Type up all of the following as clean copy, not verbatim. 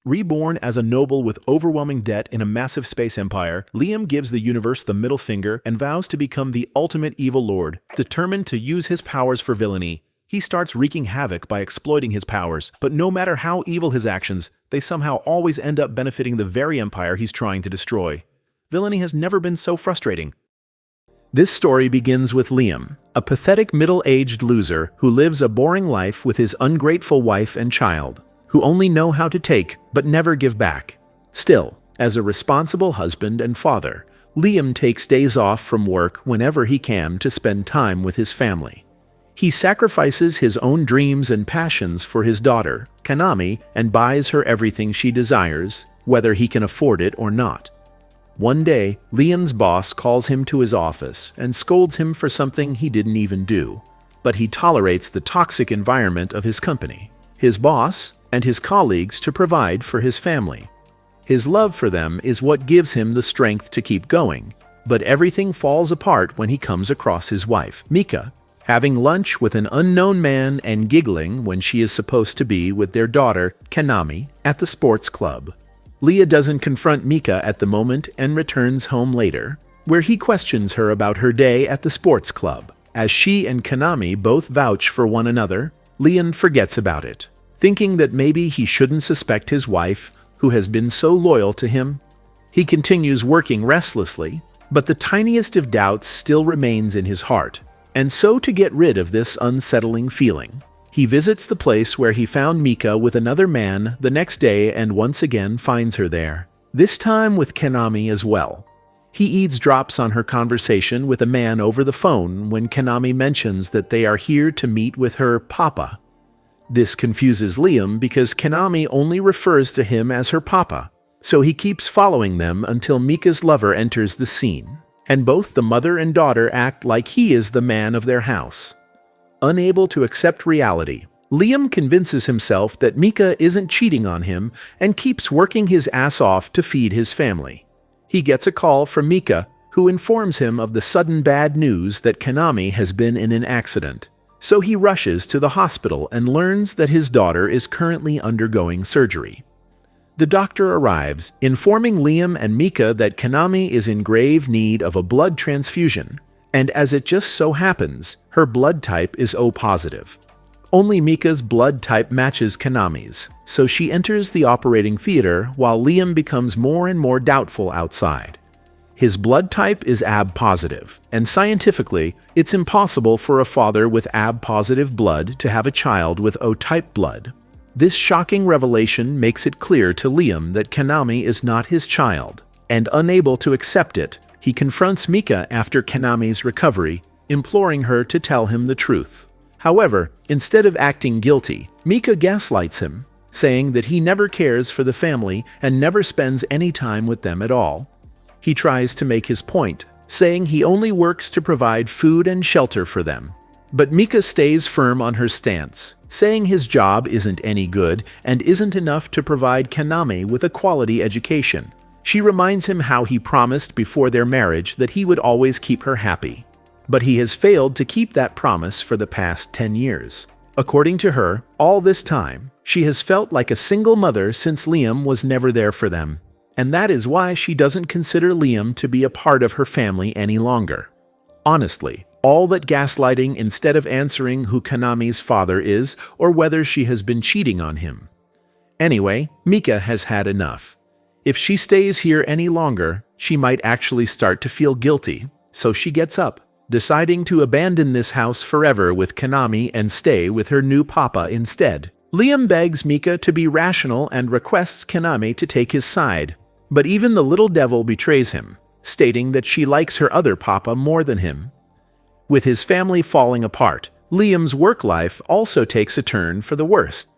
Reborn as a noble with overwhelming debt in a massive space empire, Liam gives the universe the middle finger and vows to become the ultimate evil lord. Determined to use his powers for villainy, he starts wreaking havoc by exploiting his powers, but no matter how evil his actions, they somehow always end up benefiting the very empire he's trying to destroy. Villainy has never been so frustrating. This story begins with Liam, a pathetic middle-aged loser who lives a boring life with his ungrateful wife and child, who only know how to take but never give back. Still, as a responsible husband and father, Liam takes days off from work whenever he can to spend time with his family. He sacrifices his own dreams and passions for his daughter, Kanami, and buys her everything she desires, whether he can afford it or not. One day, Liam's boss calls him to his office and scolds him for something he didn't even do, but he tolerates the toxic environment of his company, his boss, and his colleagues to provide for his family. His love for them is what gives him the strength to keep going, but everything falls apart when he comes across his wife, Mika, having lunch with an unknown man and giggling when she is supposed to be with their daughter, Kanami, at the sports club. Leah doesn't confront Mika at the moment and returns home later, where he questions her about her day at the sports club. As she and Kanami both vouch for one another, Leon forgets about it, thinking that maybe he shouldn't suspect his wife, who has been so loyal to him. He continues working restlessly, but the tiniest of doubts still remains in his heart, and so to get rid of this unsettling feeling, he visits the place where he found Mika with another man the next day and once again finds her there, this time with Kanami as well. He eavesdrops on her conversation with a man over the phone when Kanami mentions that they are here to meet with her papa. This confuses Liam because Kanami only refers to him as her papa, so he keeps following them until Mika's lover enters the scene, and both the mother and daughter act like he is the man of their house. Unable to accept reality, Liam convinces himself that Mika isn't cheating on him and keeps working his ass off to feed his family. He gets a call from Mika, who informs him of the sudden bad news that Kanami has been in an accident. So he rushes to the hospital and learns that his daughter is currently undergoing surgery. The doctor arrives, informing Liam and Mika that Kanami is in grave need of a blood transfusion, and as it just so happens, her blood type is O positive. Only Mika's blood type matches Kanami's, so she enters the operating theater while Liam becomes more and more doubtful outside. His blood type is AB positive, and scientifically, it's impossible for a father with AB positive blood to have a child with O type blood. This shocking revelation makes it clear to Liam that Kanami is not his child, and unable to accept it, he confronts Mika after Kanami's recovery, imploring her to tell him the truth. However, instead of acting guilty, Mika gaslights him, saying that he never cares for the family and never spends any time with them at all. He tries to make his point, saying he only works to provide food and shelter for them. But Mika stays firm on her stance, saying his job isn't any good and isn't enough to provide Kanami with a quality education. She reminds him how he promised before their marriage that he would always keep her happy. But he has failed to keep that promise for the past 10 years. According to her, all this time, she has felt like a single mother since Liam was never there for them. And that is why she doesn't consider Liam to be a part of her family any longer. Honestly, all that gaslighting instead of answering who Kanami's father is or whether she has been cheating on him. Anyway, Mika has had enough. If she stays here any longer, she might actually start to feel guilty, so she gets up, deciding to abandon this house forever with Kanami and stay with her new papa instead. Liam begs Mika to be rational and requests Kanami to take his side, but even the little devil betrays him, stating that she likes her other papa more than him. With his family falling apart, Liam's work life also takes a turn for the worst.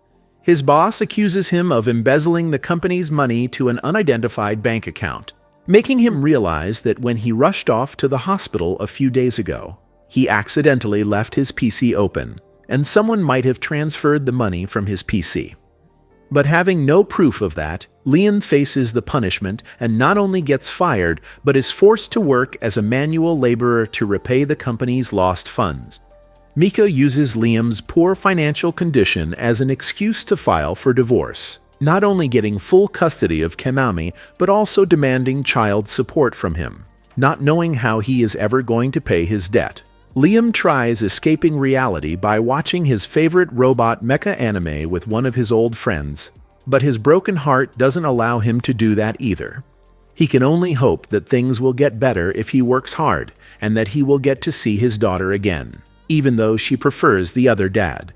His boss accuses him of embezzling the company's money to an unidentified bank account, making him realize that when he rushed off to the hospital a few days ago, he accidentally left his PC open, and someone might have transferred the money from his PC. But having no proof of that, Leon faces the punishment and not only gets fired, but is forced to work as a manual laborer to repay the company's lost funds. Mika uses Liam's poor financial condition as an excuse to file for divorce, not only getting full custody of Kemami, but also demanding child support from him, not knowing how he is ever going to pay his debt. Liam tries escaping reality by watching his favorite robot mecha anime with one of his old friends, but his broken heart doesn't allow him to do that either. He can only hope that things will get better if he works hard, and that he will get to see his daughter again, even though she prefers the other dad.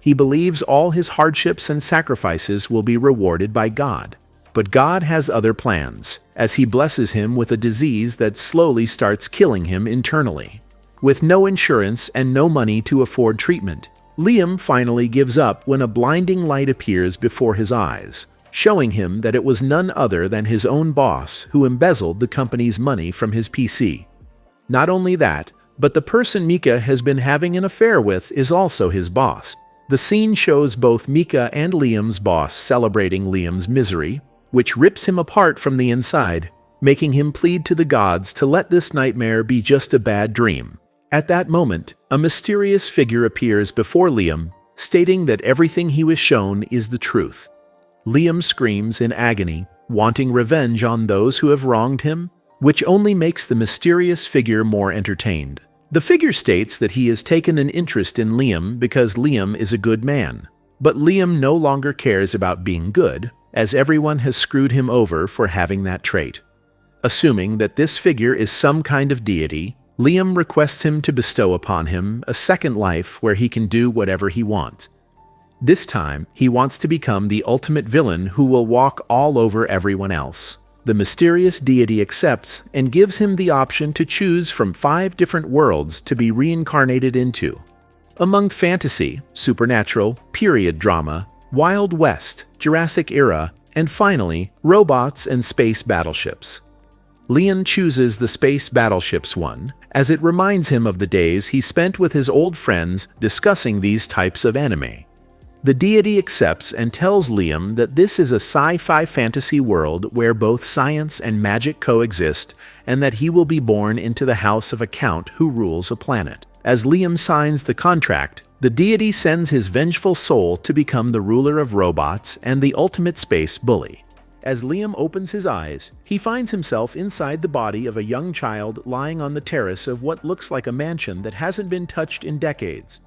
He believes all his hardships and sacrifices will be rewarded by God. But God has other plans, as he blesses him with a disease that slowly starts killing him internally. With no insurance and no money to afford treatment, Liam finally gives up when a blinding light appears before his eyes, showing him that it was none other than his own boss who embezzled the company's money from his PC. Not only that, but the person Mika has been having an affair with is also his boss. The scene shows both Mika and Liam's boss celebrating Liam's misery, which rips him apart from the inside, making him plead to the gods to let this nightmare be just a bad dream. At that moment, a mysterious figure appears before Liam, stating that everything he was shown is the truth. Liam screams in agony, wanting revenge on those who have wronged him, which only makes the mysterious figure more entertained. The figure states that he has taken an interest in Liam because Liam is a good man. But Liam no longer cares about being good, as everyone has screwed him over for having that trait. Assuming that this figure is some kind of deity, Liam requests him to bestow upon him a second life where he can do whatever he wants. This time, he wants to become the ultimate villain who will walk all over everyone else. The mysterious deity accepts and gives him the option to choose from 5 different worlds to be reincarnated into. Among fantasy, supernatural, period drama, Wild West, Jurassic Era, and finally, robots and space battleships. Liam chooses the space battleships one, as it reminds him of the days he spent with his old friends discussing these types of anime. The deity accepts and tells Liam that this is a sci-fi fantasy world where both science and magic coexist, and that he will be born into the house of a count who rules a planet. As Liam signs the contract, the deity sends his vengeful soul to become the ruler of robots and the ultimate space bully. As Liam opens his eyes, he finds himself inside the body of a young child lying on the terrace of what looks like a mansion that hasn't been touched in decades.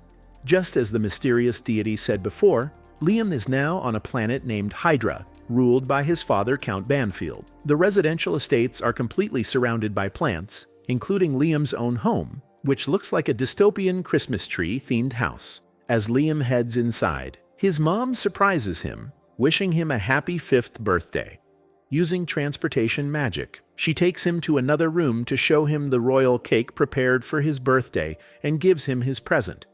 Just as the mysterious deity said before, Liam is now on a planet named Hydra, ruled by his father Count Banfield. The residential estates are completely surrounded by plants, including Liam's own home, which looks like a dystopian Christmas tree-themed house. As Liam heads inside, his mom surprises him, wishing him a happy 5th birthday. Using transportation magic, she takes him to another room to show him the royal cake prepared for his birthday and gives him his present.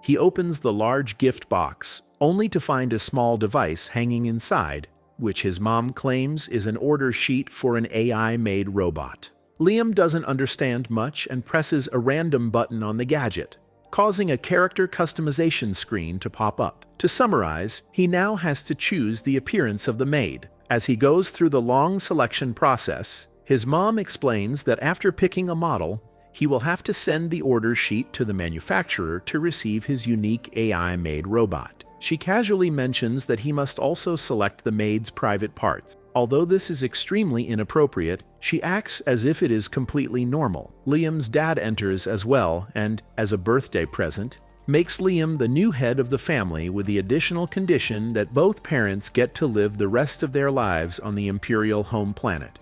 He opens the large gift box, only to find a small device hanging inside, which his mom claims is an order sheet for an AI-made robot. Liam doesn't understand much and presses a random button on the gadget, causing a character customization screen to pop up. To summarize, he now has to choose the appearance of the maid. As he goes through the long selection process, his mom explains that after picking a model, he will have to send the order sheet to the manufacturer to receive his unique AI-made robot. She casually mentions that he must also select the maid's private parts. Although this is extremely inappropriate, she acts as if it is completely normal. Liam's dad enters as well and, as a birthday present, makes Liam the new head of the family with the additional condition that both parents get to live the rest of their lives on the Imperial home planet.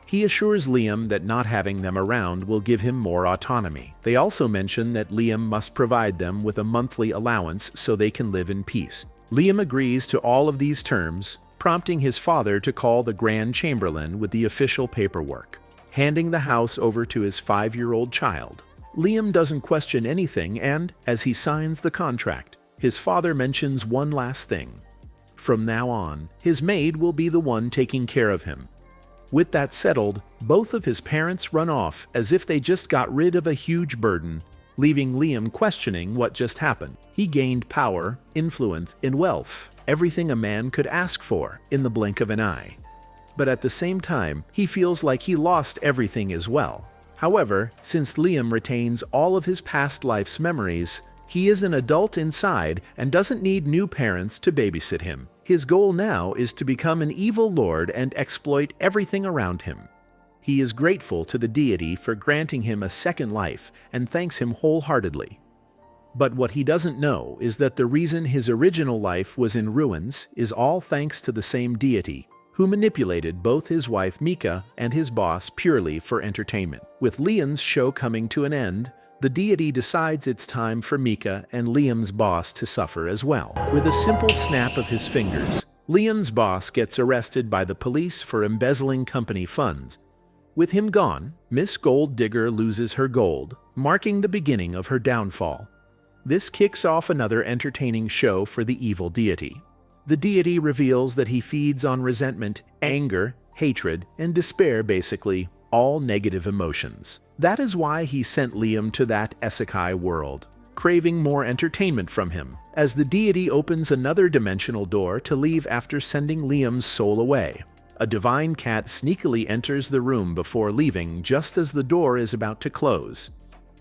He assures Liam that not having them around will give him more autonomy. They also mention that Liam must provide them with a monthly allowance so they can live in peace. Liam agrees to all of these terms, prompting his father to call the Grand Chamberlain with the official paperwork, handing the house over to his 5-year-old child. Liam doesn't question anything and, as he signs the contract, his father mentions one last thing. From now on, his maid will be the one taking care of him. With that settled, both of his parents run off as if they just got rid of a huge burden, leaving Liam questioning what just happened. He gained power, influence, and wealth, everything a man could ask for in the blink of an eye. But at the same time, he feels like he lost everything as well. However, since Liam retains all of his past life's memories, he is an adult inside and doesn't need new parents to babysit him. His goal now is to become an evil lord and exploit everything around him. He is grateful to the deity for granting him a second life and thanks him wholeheartedly. But what he doesn't know is that the reason his original life was in ruins is all thanks to the same deity, who manipulated both his wife Mika and his boss purely for entertainment. With Liam's show coming to an end, the deity decides it's time for Mika and Liam's boss to suffer as well. With a simple snap of his fingers, Liam's boss gets arrested by the police for embezzling company funds. With him gone, Miss Gold Digger loses her gold, marking the beginning of her downfall. This kicks off another entertaining show for the evil deity. The deity reveals that he feeds on resentment, anger, hatred, and despair, basically all negative emotions. That is why he sent Liam to that isekai world, craving more entertainment from him, as the deity opens another dimensional door to leave after sending Liam's soul away. A divine cat sneakily enters the room before leaving just as the door is about to close.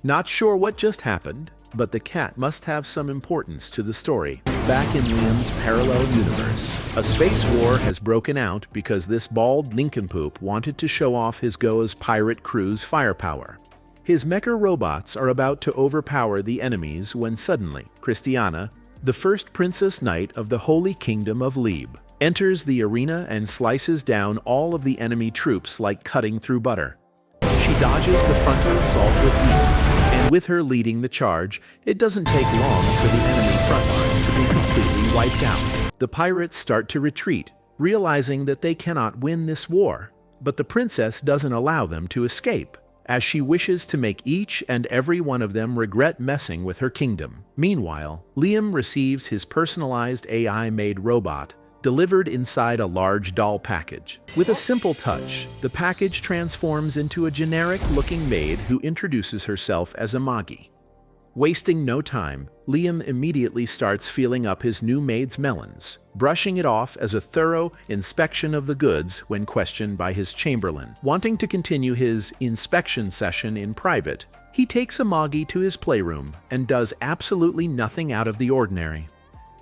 Not sure what just happened, but the cat must have some importance to the story. Back in Liam's parallel universe, a space war has broken out because this bald nincompoop wanted to show off his Goa's pirate crew's firepower. His mecha robots are about to overpower the enemies when suddenly, Christiana, the first princess knight of the Holy Kingdom of Lib, enters the arena and slices down all of the enemy troops like cutting through butter. She dodges the frontal assault with ease, and with her leading the charge, it doesn't take long for the enemy frontline to be completely wiped out. The pirates start to retreat, realizing that they cannot win this war, but the princess doesn't allow them to escape, as she wishes to make each and every one of them regret messing with her kingdom. Meanwhile, Liam receives his personalized AI-made robot, delivered inside a large doll package. With a simple touch, the package transforms into a generic-looking maid who introduces herself as Amagi. Wasting no time, Liam immediately starts feeling up his new maid's melons, brushing it off as a thorough inspection of the goods when questioned by his chamberlain. Wanting to continue his inspection session in private, he takes Amagi to his playroom and does absolutely nothing out of the ordinary.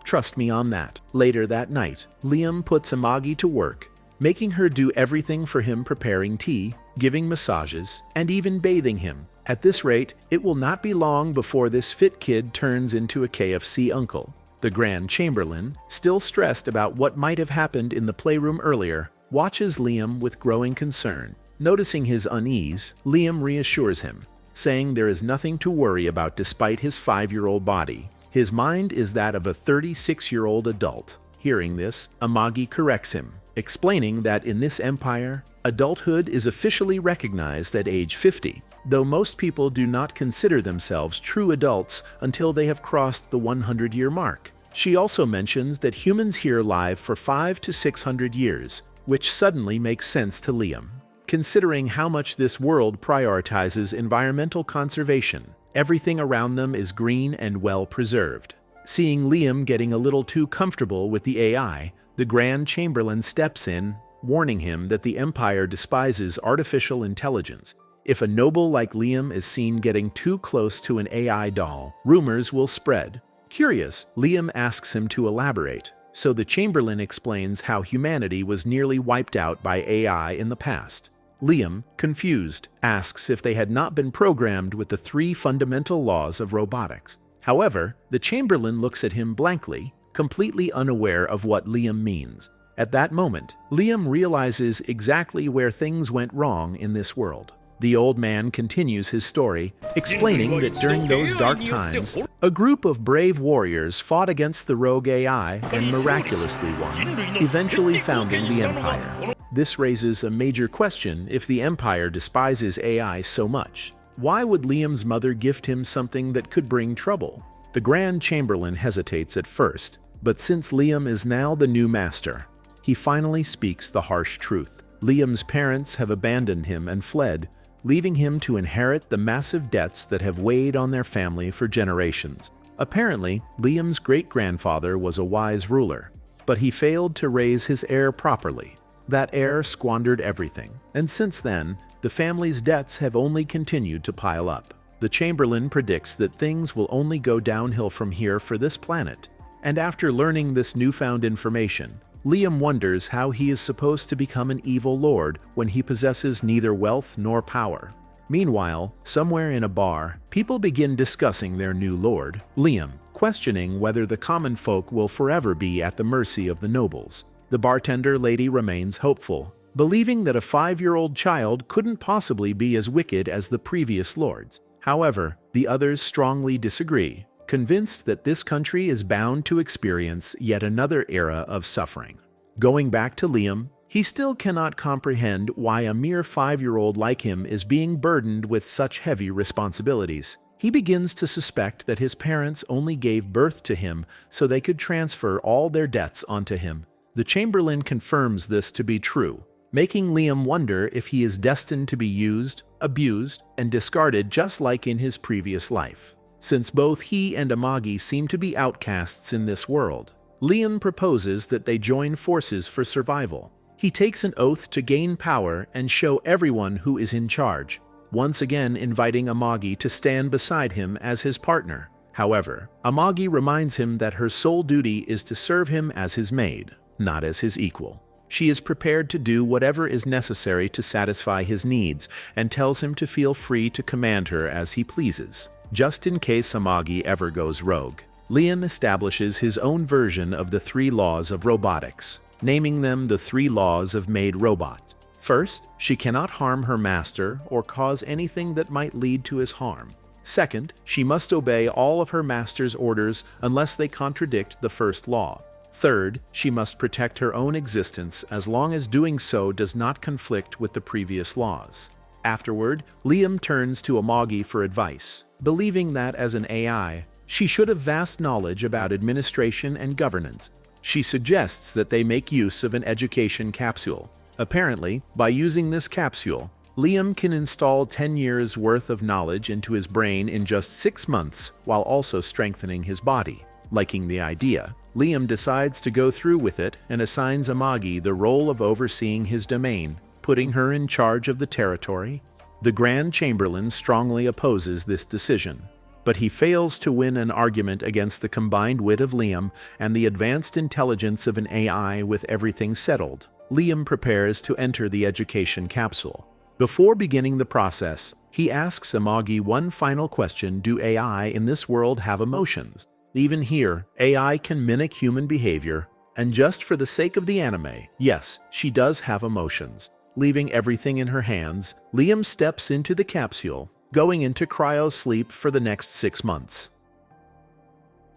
Trust me on that. Later that night, Liam puts Amagi to work, making her do everything for him, preparing tea, giving massages, and even bathing him. At this rate, it will not be long before this fit kid turns into a KFC uncle. The Grand Chamberlain, still stressed about what might have happened in the playroom earlier, watches Liam with growing concern. Noticing his unease, Liam reassures him, saying there is nothing to worry about despite his 5-year-old body. His mind is that of a 36-year-old adult. Hearing this, Amagi corrects him, explaining that in this empire, adulthood is officially recognized at age 50, though most people do not consider themselves true adults until they have crossed the 100-year mark. She also mentions that humans here live for 500 to 600 years, which suddenly makes sense to Liam, considering how much this world prioritizes environmental conservation. Everything around them is green and well preserved. Seeing Liam getting a little too comfortable with the AI, the Grand Chamberlain steps in, warning him that the Empire despises artificial intelligence. If a noble like Liam is seen getting too close to an AI doll, rumors will spread. Curious, Liam asks him to elaborate, so the Chamberlain explains how humanity was nearly wiped out by AI in the past. Liam, confused, asks if they had not been programmed with the 3 fundamental laws of robotics. However, the Chamberlain looks at him blankly, completely unaware of what Liam means. At that moment, Liam realizes exactly where things went wrong in this world. The old man continues his story, explaining that during those dark times, a group of brave warriors fought against the rogue AI and miraculously won, eventually founding the Empire. This raises a major question if the Empire despises AI so much. Why would Liam's mother gift him something that could bring trouble? The Grand Chamberlain hesitates at first, but since Liam is now the new master, he finally speaks the harsh truth. Liam's parents have abandoned him and fled, leaving him to inherit the massive debts that have weighed on their family for generations. Apparently, Liam's great-grandfather was a wise ruler, but he failed to raise his heir properly. That heir squandered everything, and since then, the family's debts have only continued to pile up. The Chamberlain predicts that things will only go downhill from here for this planet, And after learning this newfound information, Liam wonders how he is supposed to become an evil lord when he possesses neither wealth nor power. Meanwhile, somewhere in a bar, people begin discussing their new lord, Liam, questioning whether the common folk will forever be at the mercy of the nobles. The bartender lady remains hopeful, believing that a 5-year-old child couldn't possibly be as wicked as the previous lords. However, the others strongly disagree, convinced that this country is bound to experience yet another era of suffering. Going back to Liam, he still cannot comprehend why a mere 5-year-old like him is being burdened with such heavy responsibilities. He begins to suspect that his parents only gave birth to him so they could transfer all their debts onto him. The Chamberlain confirms this to be true, making Liam wonder if he is destined to be used, abused, and discarded just like in his previous life. Since both he and Amagi seem to be outcasts in this world, Liam proposes that they join forces for survival. He takes an oath to gain power and show everyone who is in charge, once again inviting Amagi to stand beside him as his partner. However, Amagi reminds him that her sole duty is to serve him as his maid, not as his equal. She is prepared to do whatever is necessary to satisfy his needs and tells him to feel free to command her as he pleases. Just in case Amagi ever goes rogue, Liam establishes his own version of the 3 laws of robotics, naming them the 3 laws of maid robots. First, she cannot harm her master or cause anything that might lead to his harm. Second, she must obey all of her master's orders unless they contradict the first law. Third, she must protect her own existence as long as doing so does not conflict with the previous laws. Afterward, Liam turns to Amagi for advice, believing that as an AI, she should have vast knowledge about administration and governance. She suggests that they make use of an education capsule. Apparently, by using this capsule, Liam can install 10 years' worth of knowledge into his brain in just 6 months while also strengthening his body. Liking the idea, Liam decides to go through with it and assigns Amagi the role of overseeing his domain, putting her in charge of the territory. The Grand Chamberlain strongly opposes this decision, but he fails to win an argument against the combined wit of Liam and the advanced intelligence of an AI. With everything settled, Liam prepares to enter the education capsule. Before beginning the process, he asks Amagi one final question: do AI in this world have emotions? Even here, AI can mimic human behavior, and just for the sake of the anime, yes, she does have emotions. Leaving everything in her hands, Liam steps into the capsule, going into cryo-sleep for the next 6 months.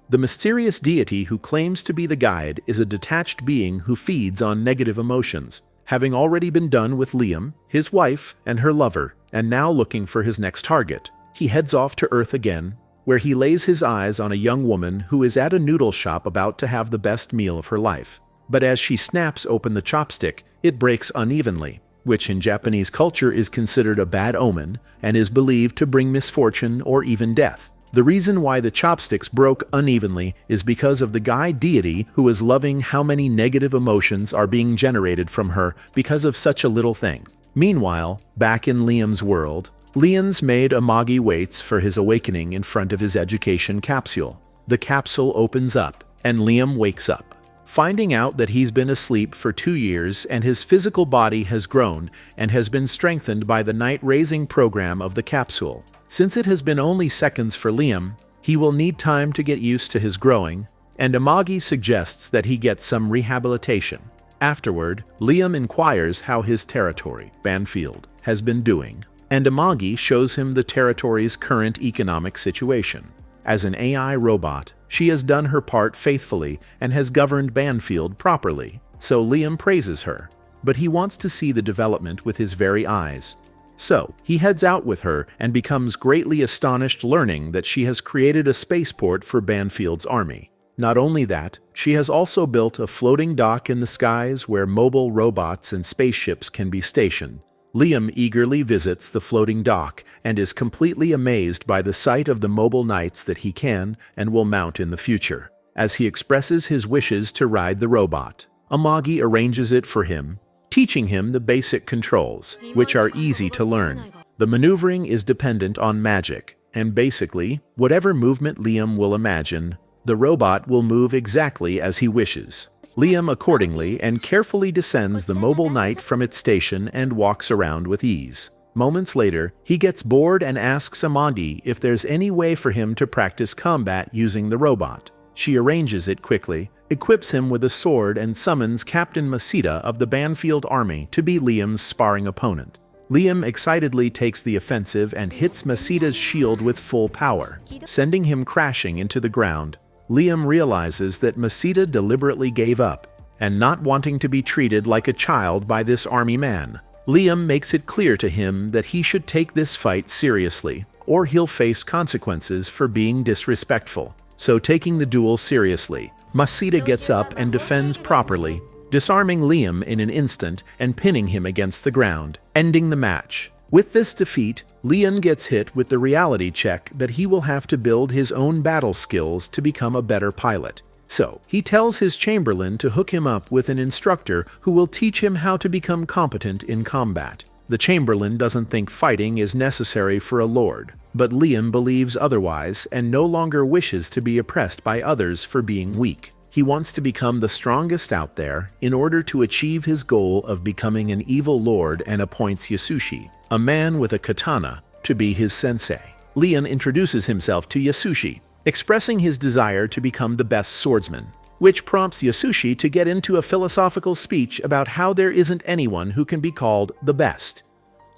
The mysterious deity who claims to be the guide is a detached being who feeds on negative emotions, having already been done with Liam, his wife, and her lover, and now looking for his next target. He heads off to Earth again, where he lays his eyes on a young woman who is at a noodle shop about to have the best meal of her life. But as she snaps open the chopstick, it breaks unevenly, which in Japanese culture is considered a bad omen and is believed to bring misfortune or even death. The reason why the chopsticks broke unevenly is because of the guide deity who is loving how many negative emotions are being generated from her because of such a little thing. Meanwhile, back in Liam's world, Liam's maid Amagi waits for his awakening in front of his education capsule. The capsule opens up, and Liam wakes up, finding out that he's been asleep for 2 years and his physical body has grown and has been strengthened by the night-raising program of the capsule. Since it has been only seconds for Liam, he will need time to get used to his growing, and Amagi suggests that he get some rehabilitation. Afterward, Liam inquires how his territory, Banfield, has been doing, and Amagi shows him the territory's current economic situation. As an AI robot, she has done her part faithfully and has governed Banfield properly, so Liam praises her. But he wants to see the development with his very eyes. So, he heads out with her and becomes greatly astonished learning that she has created a spaceport for Banfield's army. Not only that, she has also built a floating dock in the skies where mobile robots and spaceships can be stationed. Liam eagerly visits the floating dock and is completely amazed by the sight of the mobile knights that he can and will mount in the future. As he expresses his wishes to ride the robot, Amagi arranges it for him, teaching him the basic controls, which are easy to learn. The maneuvering is dependent on magic, and basically, whatever movement Liam will imagine, The robot will move exactly as he wishes. Liam accordingly and carefully descends the mobile knight from its station and walks around with ease. Moments later, he gets bored and asks Amagi if there's any way for him to practice combat using the robot. She arranges it quickly, equips him with a sword, and summons Captain Masita of the Banfield Army to be Liam's sparring opponent. Liam excitedly takes the offensive and hits Masita's shield with full power, sending him crashing into the ground. Liam realizes that Masita deliberately gave up, and not wanting to be treated like a child by this army man. Liam makes it clear to him that he should take this fight seriously, or he'll face consequences for being disrespectful. So taking the duel seriously, Masita gets up and defends properly, disarming Liam in an instant and pinning him against the ground, ending the match. With this defeat, Liam gets hit with the reality check that he will have to build his own battle skills to become a better pilot. So, he tells his Chamberlain to hook him up with an instructor who will teach him how to become competent in combat. The Chamberlain doesn't think fighting is necessary for a lord, but Liam believes otherwise and no longer wishes to be oppressed by others for being weak. He wants to become the strongest out there in order to achieve his goal of becoming an evil lord, and appoints Yasushi, a man with a katana, to be his sensei. Liam introduces himself to Yasushi, expressing his desire to become the best swordsman, which prompts Yasushi to get into a philosophical speech about how there isn't anyone who can be called the best.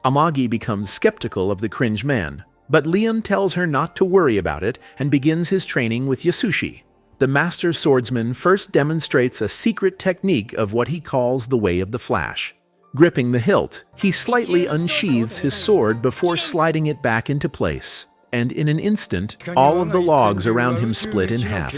Amagi becomes skeptical of the cringe man, but Liam tells her not to worry about it and begins his training with Yasushi. The master swordsman first demonstrates a secret technique of what he calls the way of the flash. Gripping the hilt, he slightly unsheathes his sword before sliding it back into place, and in an instant, all of the logs around him split in half.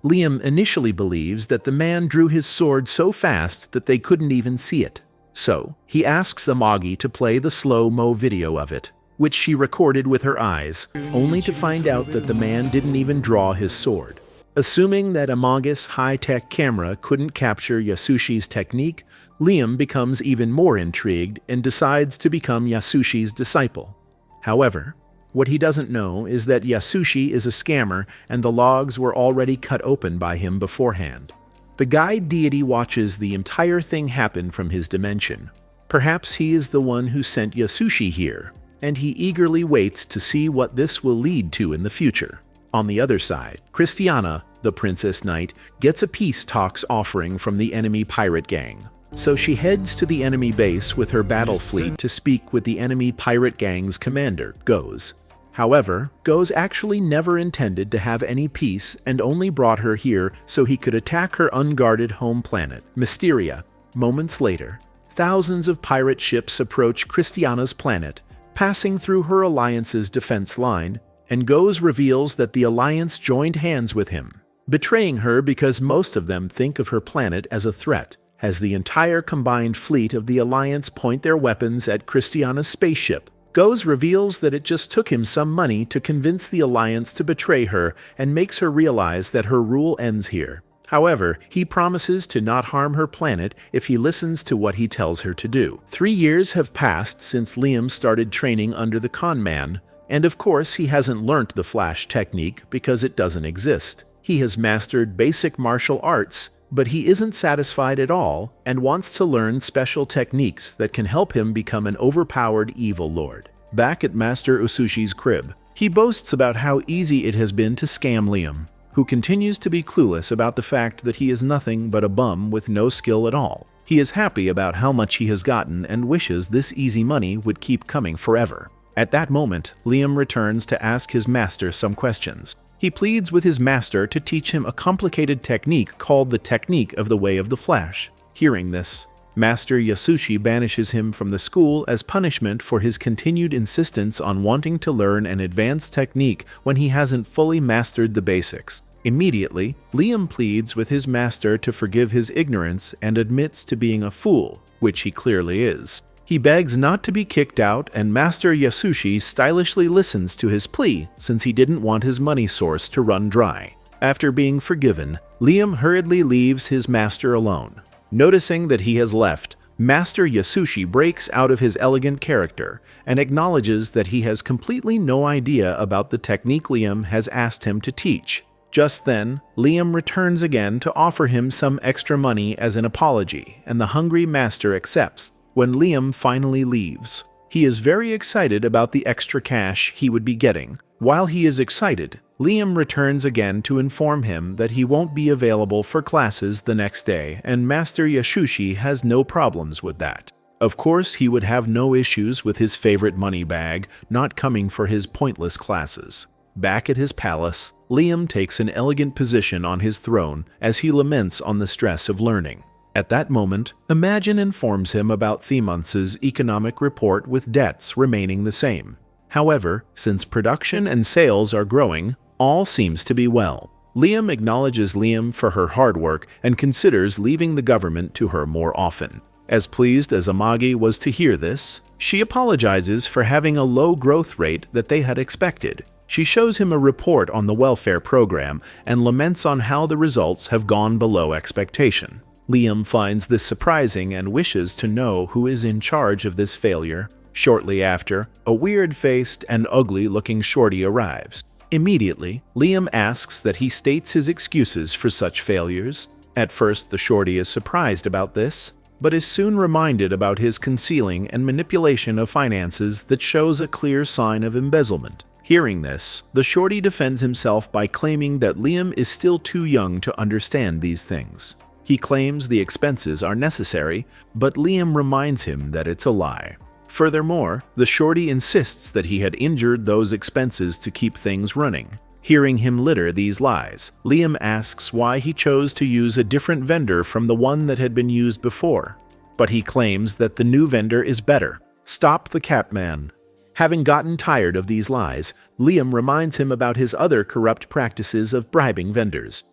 Liam initially believes that the man drew his sword so fast that they couldn't even see it. So, he asks Amagi to play the slow-mo video of it, which she recorded with her eyes, only to find out that the man didn't even draw his sword. Assuming that Amagi's high-tech camera couldn't capture Yasushi's technique, Liam becomes even more intrigued and decides to become Yasushi's disciple. However, what he doesn't know is that Yasushi is a scammer and the logs were already cut open by him beforehand. The guide deity watches the entire thing happen from his dimension. Perhaps he is the one who sent Yasushi here, and he eagerly waits to see what this will lead to in the future. On the other side, Christiana, the Princess Knight, gets a peace talks offering from the enemy pirate gang. So she heads to the enemy base with her battle fleet to speak with the enemy pirate gang's commander, Goze. However, Goze actually never intended to have any peace and only brought her here so he could attack her unguarded home planet, Mysteria. Moments later, thousands of pirate ships approach Christiana's planet, passing through her alliance's defense line, and Goze reveals that the alliance joined hands with him, betraying her because most of them think of her planet as a threat, as the entire combined fleet of the alliance point their weapons at Christiana's spaceship. Goze reveals that it just took him some money to convince the alliance to betray her and makes her realize that her rule ends here. However, he promises to not harm her planet if he listens to what he tells her to do. 3 years have passed since Liam started training under the con man, and of course he hasn't learnt the flash technique because it doesn't exist. He has mastered basic martial arts, but he isn't satisfied at all and wants to learn special techniques that can help him become an overpowered evil lord. Back at Master Usushi's crib, he boasts about how easy it has been to scam Liam, who continues to be clueless about the fact that he is nothing but a bum with no skill at all. He is happy about how much he has gotten and wishes this easy money would keep coming forever. At that moment, Liam returns to ask his master some questions. He pleads with his master to teach him a complicated technique called the technique of the way of the flash. Hearing this, Master Yasushi banishes him from the school as punishment for his continued insistence on wanting to learn an advanced technique when he hasn't fully mastered the basics. Immediately, Liam pleads with his master to forgive his ignorance and admits to being a fool, which he clearly is. He begs not to be kicked out, and Master Yasushi stylishly listens to his plea since he didn't want his money source to run dry. After being forgiven, Liam hurriedly leaves his master alone. Noticing that he has left, Master Yasushi breaks out of his elegant character and acknowledges that he has completely no idea about the technique Liam has asked him to teach. Just then, Liam returns again to offer him some extra money as an apology, and the hungry master accepts. When Liam finally leaves, he is very excited about the extra cash he would be getting. While he is excited, Liam returns again to inform him that he won't be available for classes the next day, and Master Yashushi has no problems with that. Of course, he would have no issues with his favorite money bag not coming for his pointless classes. Back at his palace, Liam takes an elegant position on his throne as he laments on the stress of learning. At that moment, Imagine informs him about Themon's economic report with debts remaining the same. However, since production and sales are growing, all seems to be well. Liam acknowledges Liam for her hard work and considers leaving the government to her more often. As pleased as Amagi was to hear this, she apologizes for having a low growth rate that they had expected. She shows him a report on the welfare program and laments on how the results have gone below expectation. Liam finds this surprising and wishes to know who is in charge of this failure. Shortly after, a weird-faced and ugly-looking shorty arrives. Immediately, Liam asks that he states his excuses for such failures. At first, the shorty is surprised about this, but is soon reminded about his concealing and manipulation of finances that shows a clear sign of embezzlement. Hearing this, the shorty defends himself by claiming that Liam is still too young to understand these things. He claims the expenses are necessary, but Liam reminds him that it's a lie. Furthermore, the shorty insists that he had injured those expenses to keep things running. Hearing him litter these lies, Liam asks why he chose to use a different vendor from the one that had been used before. But he claims that the new vendor is better. Stop the Capman. Having gotten tired of these lies, Liam reminds him about his other corrupt practices of bribing vendors.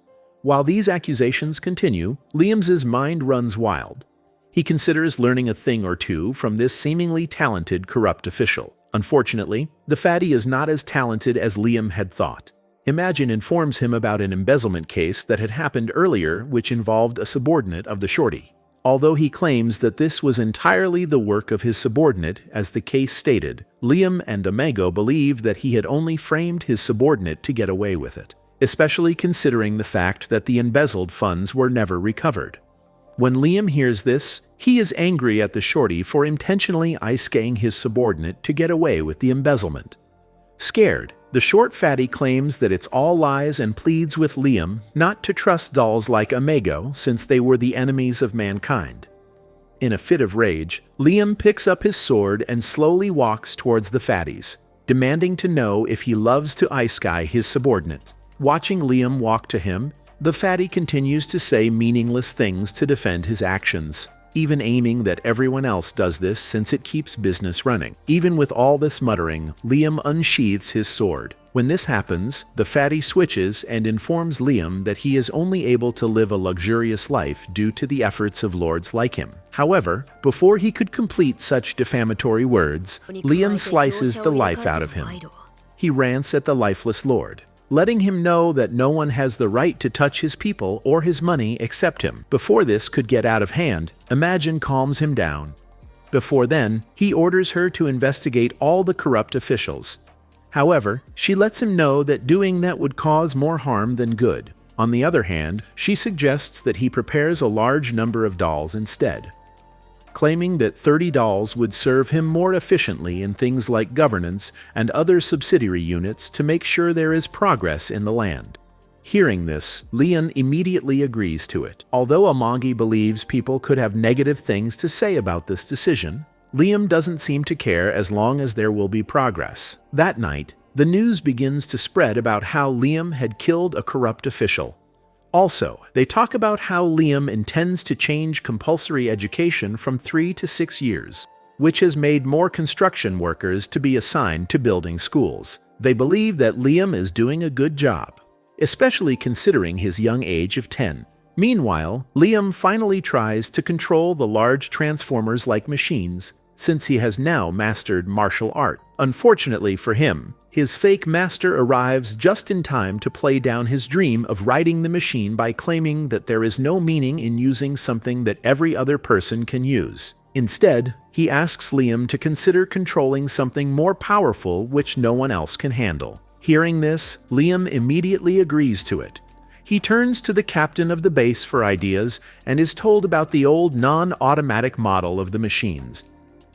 While these accusations continue, Liam's mind runs wild. He considers learning a thing or two from this seemingly talented corrupt official. Unfortunately, the fatty is not as talented as Liam had thought. Imagine informs him about an embezzlement case that had happened earlier which involved a subordinate of the shorty. Although he claims that this was entirely the work of his subordinate, as the case stated, Liam and Amago believed that he had only framed his subordinate to get away with it, especially considering the fact that the embezzled funds were never recovered. When Liam hears this, he is angry at the shorty for intentionally ice-skaying his subordinate to get away with the embezzlement. Scared, the short fatty claims that it's all lies and pleads with Liam not to trust dolls like Amago since they were the enemies of mankind. In a fit of rage, Liam picks up his sword and slowly walks towards the fatties, demanding to know if he loves to ice-sky his subordinate. Watching Liam walk to him, the fatty continues to say meaningless things to defend his actions, even aiming that everyone else does this since it keeps business running. Even with all this muttering, Liam unsheathes his sword. When this happens, the fatty switches and informs Liam that he is only able to live a luxurious life due to the efforts of lords like him. However, before he could complete such defamatory words, Liam slices the life out of him. He rants at the lifeless lord, letting him know that no one has the right to touch his people or his money except him. Before this could get out of hand, Imagine calms him down. Before then, he orders her to investigate all the corrupt officials. However, she lets him know that doing that would cause more harm than good. On the other hand, she suggests that he prepares a large number of dolls instead, claiming that 30 dolls would serve him more efficiently in things like governance and other subsidiary units to make sure there is progress in the land. Hearing this, Liam immediately agrees to it. Although Amagi believes people could have negative things to say about this decision, Liam doesn't seem to care as long as there will be progress. That night, the news begins to spread about how Liam had killed a corrupt official. Also, they talk about how Liam intends to change compulsory education from 3 to 6 years, which has made more construction workers to be assigned to building schools. They believe that Liam is doing a good job, especially considering his young age of 10. Meanwhile, Liam finally tries to control the large transformers like machines, since he has now mastered martial art. Unfortunately for him, his fake master arrives just in time to play down his dream of riding the machine by claiming that there is no meaning in using something that every other person can use. Instead, he asks Liam to consider controlling something more powerful which no one else can handle. Hearing this, Liam immediately agrees to it. He turns to the captain of the base for ideas and is told about the old non-automatic model of the machines.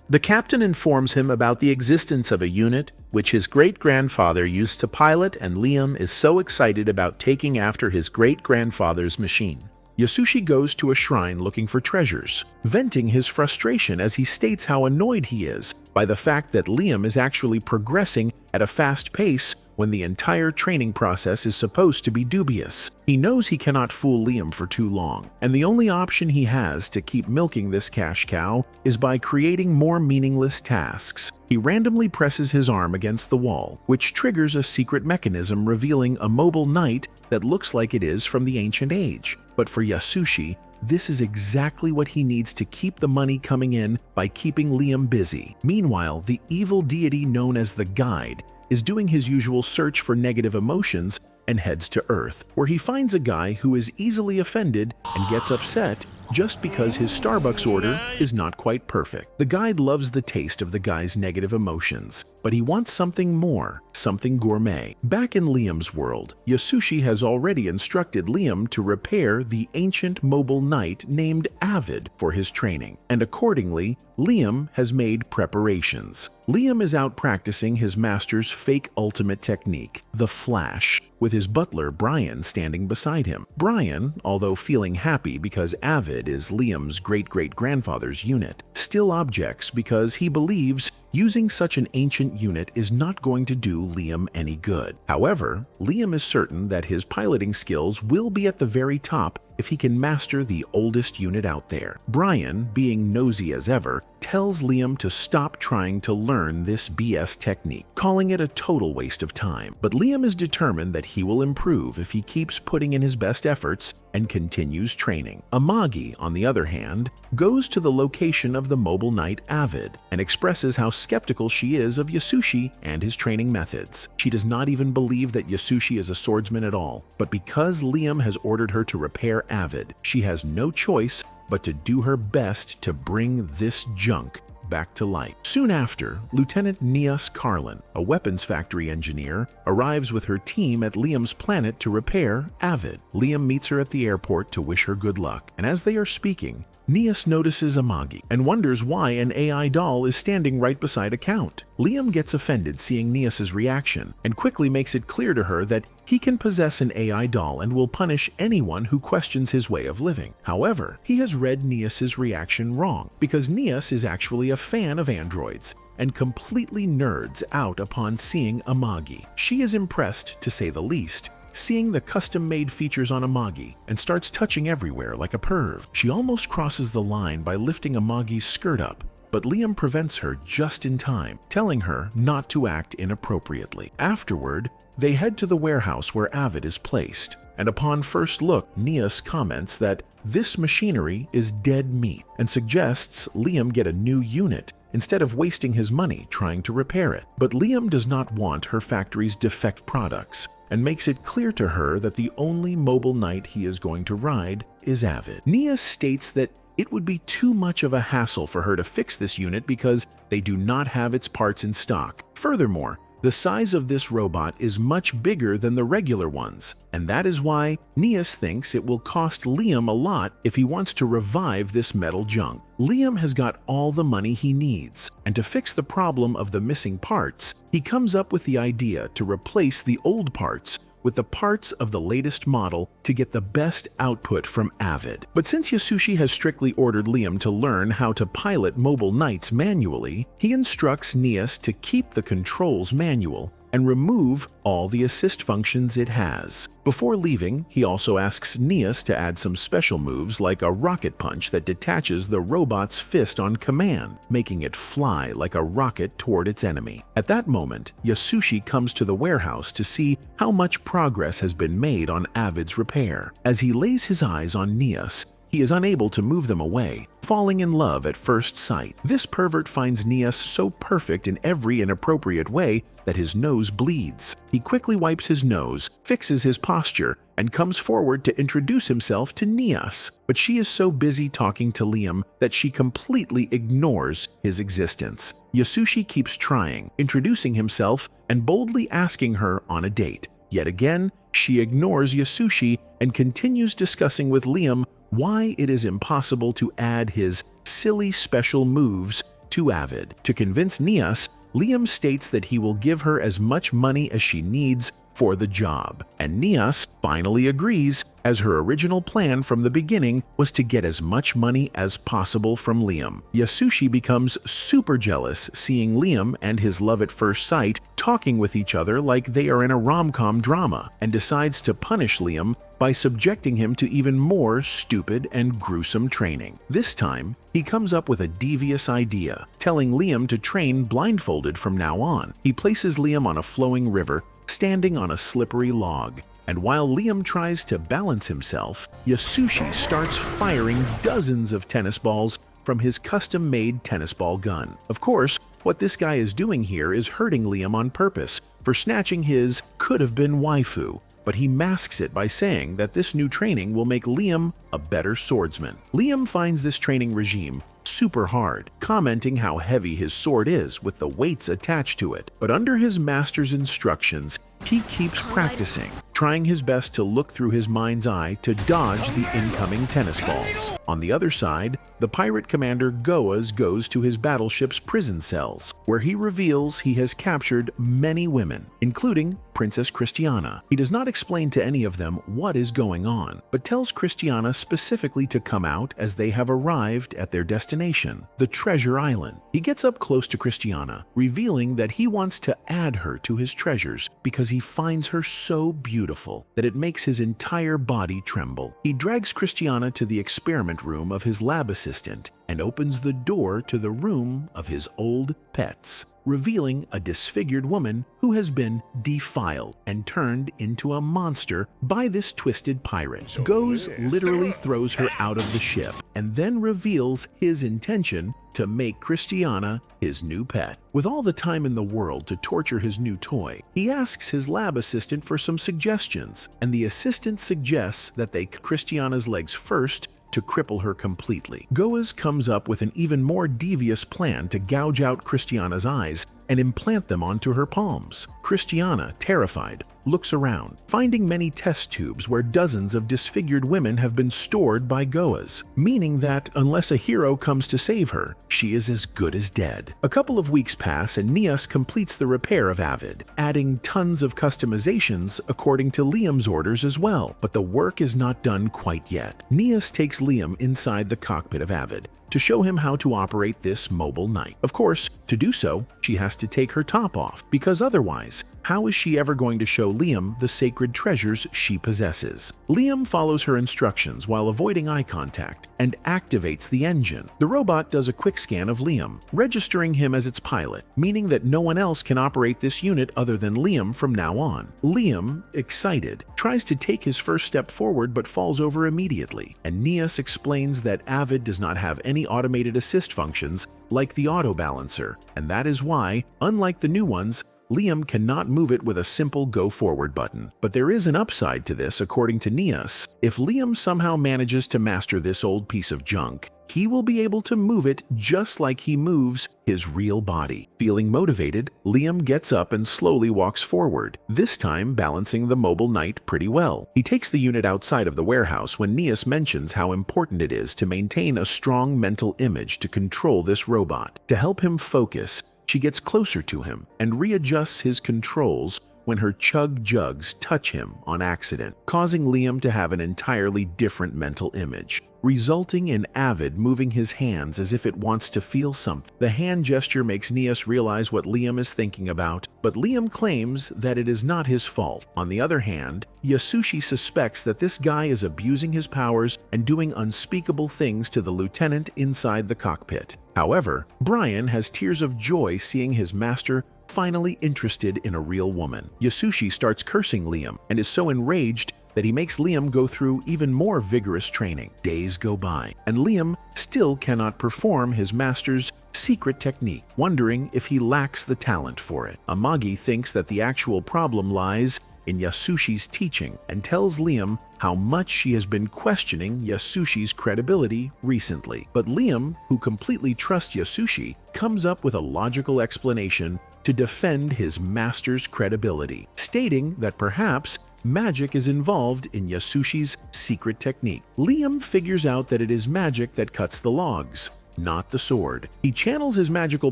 The captain informs him about the existence of a unit which his great-grandfather used to pilot, and Liam is so excited about taking after his great-grandfather's machine. Yasushi goes to a shrine looking for treasures, venting his frustration as he states how annoyed he is by the fact that Liam is actually progressing at a fast pace when the entire training process is supposed to be dubious. He knows he cannot fool Liam for too long, and the only option he has to keep milking this cash cow is by creating more meaningless tasks. He randomly presses his arm against the wall, which triggers a secret mechanism revealing a mobile knight that looks like it is from the ancient age. But for Yasushi, this is exactly what he needs to keep the money coming in by keeping Liam busy. Meanwhile, the evil deity known as the Guide is doing his usual search for negative emotions and heads to Earth, where he finds a guy who is easily offended and gets upset just because his Starbucks order is not quite perfect. The guide loves the taste of the guy's negative emotions, but he wants something more, something gourmet. Back in Liam's world, Yasushi has already instructed Liam to repair the ancient mobile knight named Avid for his training, and accordingly, Liam has made preparations. Liam is out practicing his master's fake ultimate technique, the Flash, with his butler Brian standing beside him. Brian, although feeling happy because Avid is Liam's great-great-grandfather's unit, still objects because he believes using such an ancient unit is not going to do Liam any good. However, Liam is certain that his piloting skills will be at the very top if he can master the oldest unit out there. Brian, being nosy as ever, tells Liam to stop trying to learn this BS technique, calling it a total waste of time. But Liam is determined that he will improve if he keeps putting in his best efforts and continues training. Amagi, on the other hand, goes to the location of the mobile knight Avid and expresses how skeptical she is of Yasushi and his training methods. She does not even believe that Yasushi is a swordsman at all, but because Liam has ordered her to repair Avid, she has no choice but to do her best to bring this junk back to life. Soon after, Lieutenant Nias Carlin, a weapons factory engineer, arrives with her team at Liam's planet to repair Avid. Liam meets her at the airport to wish her good luck, and as they are speaking, Nias notices Amagi and wonders why an AI doll is standing right beside a count. Liam gets offended seeing Nias's reaction and quickly makes it clear to her that he can possess an AI doll and will punish anyone who questions his way of living. However, he has read Nias's reaction wrong because Nias is actually a fan of androids and completely nerds out upon seeing Amagi. She is impressed, to say the least, seeing the custom-made features on Amagi, and starts touching everywhere like a perv. She almost crosses the line by lifting Amagi's skirt up, but Liam prevents her just in time, telling her not to act inappropriately. Afterward, they head to the warehouse where Avid is placed, and upon first look, Nias comments that this machinery is dead meat and suggests Liam get a new unit instead of wasting his money trying to repair it. But Liam does not want her factory's defect products and makes it clear to her that the only mobile knight he is going to ride is Avid. Nias states that it would be too much of a hassle for her to fix this unit because they do not have its parts in stock. Furthermore, the size of this robot is much bigger than the regular ones, and that is why Nias thinks it will cost Liam a lot if he wants to revive this metal junk. Liam has got all the money he needs, and to fix the problem of the missing parts, he comes up with the idea to replace the old parts with the parts of the latest model to get the best output from Avid. But since Yasushi has strictly ordered Liam to learn how to pilot mobile knights manually, he instructs Nias to keep the controls manual and remove all the assist functions it has. Before leaving, he also asks Nias to add some special moves like a rocket punch that detaches the robot's fist on command, making it fly like a rocket toward its enemy. At that moment, Yasushi comes to the warehouse to see how much progress has been made on Avid's repair. As he lays his eyes on Nias, he he is unable to move them away, falling in love at first sight. This pervert finds Nias so perfect in every inappropriate way that his nose bleeds. He quickly wipes his nose, fixes his posture, and comes forward to introduce himself to Nias. But she is so busy talking to Liam that she completely ignores his existence. Yasushi keeps trying, introducing himself and boldly asking her on a date. Yet again, she ignores Yasushi and continues discussing with Liam why it is impossible to add his silly special moves to Avid. To convince Nias, Liam states that he will give her as much money as she needs for the job, and Nias finally agrees, as her original plan from the beginning was to get as much money as possible from Liam. Yasushi becomes super jealous seeing Liam and his love at first sight talking with each other like they are in a rom-com drama, and decides to punish Liam by subjecting him to even more stupid and gruesome training. This time, he comes up with a devious idea, telling Liam to train blindfolded from now on. He places Liam on a flowing river, standing on a slippery log, and while Liam tries to balance himself, Yasushi starts firing dozens of tennis balls from his custom-made tennis ball gun. Of course, what this guy is doing here is hurting Liam on purpose for snatching his could-have-been waifu, but he masks it by saying that this new training will make Liam a better swordsman. Liam finds this training regime super hard, commenting how heavy his sword is with the weights attached to it. But under his master's instructions, he keeps practicing, trying his best to look through his mind's eye to dodge the incoming tennis balls. On the other side, the pirate commander Goas goes to his battleship's prison cells, where he reveals he has captured many women, including Princess Christiana. He does not explain to any of them what is going on, but tells Christiana specifically to come out as they have arrived at their destination, the Treasure Island. He gets up close to Christiana, revealing that he wants to add her to his treasures because he finds her so beautiful that it makes his entire body tremble. He drags Christiana to the experiment room of his lab assistant and opens the door to the room of his old pets, revealing a disfigured woman who has been defiled and turned into a monster by this twisted pirate. Goes literally throws her out of the ship and then reveals his intention to make Christiana his new pet. With all the time in the world to torture his new toy, he asks his lab assistant for some suggestions, and the assistant suggests that they cut Christiana's legs first to cripple her completely. Goas comes up with an even more devious plan to gouge out Christiana's eyes and implant them onto her palms. Christiana, terrified, looks around, finding many test tubes where dozens of disfigured women have been stored by Goas, meaning that unless a hero comes to save her, she is as good as dead. A couple of weeks pass and Nias completes the repair of Avid, adding tons of customizations according to Liam's orders as well, but the work is not done quite yet. Nias takes Liam inside the cockpit of Avid to show him how to operate this mobile knight. Of course, to do so, she has to take her top off, because otherwise, how is she ever going to show Liam the sacred treasures she possesses? Liam follows her instructions while avoiding eye contact and activates the engine. The robot does a quick scan of Liam, registering him as its pilot, meaning that no one else can operate this unit other than Liam from now on. Liam, excited, tries to take his first step forward but falls over immediately, and Nias explains that Avid does not have any automated assist functions like the auto balancer, and that is why, unlike the new ones, Liam cannot move it with a simple go forward button. But there is an upside to this according to Nias. If Liam somehow manages to master this old piece of junk, he will be able to move it just like he moves his real body. Feeling motivated, Liam gets up and slowly walks forward, this time balancing the mobile knight pretty well. He takes the unit outside of the warehouse when Nias mentions how important it is to maintain a strong mental image to control this robot. To help him focus, she gets closer to him and readjusts his controls when her chug jugs touch him on accident, causing Liam to have an entirely different mental image, resulting in Avid moving his hands as if it wants to feel something. The hand gesture makes Nias realize what Liam is thinking about, but Liam claims that it is not his fault. On the other hand, Yasushi suspects that this guy is abusing his powers and doing unspeakable things to the lieutenant inside the cockpit. However, Brian has tears of joy seeing his master finally interested in a real woman. Yasushi starts cursing Liam and is so enraged that he makes Liam go through even more vigorous training. Days go by, and Liam still cannot perform his master's secret technique, wondering if he lacks the talent for it. Amagi thinks that the actual problem lies in Yasushi's teaching and tells Liam how much she has been questioning Yasushi's credibility recently. But Liam, who completely trusts Yasushi, comes up with a logical explanation to defend his master's credibility, stating that perhaps magic is involved in Yasushi's secret technique. Liam figures out that it is magic that cuts the logs, not the sword. He channels his magical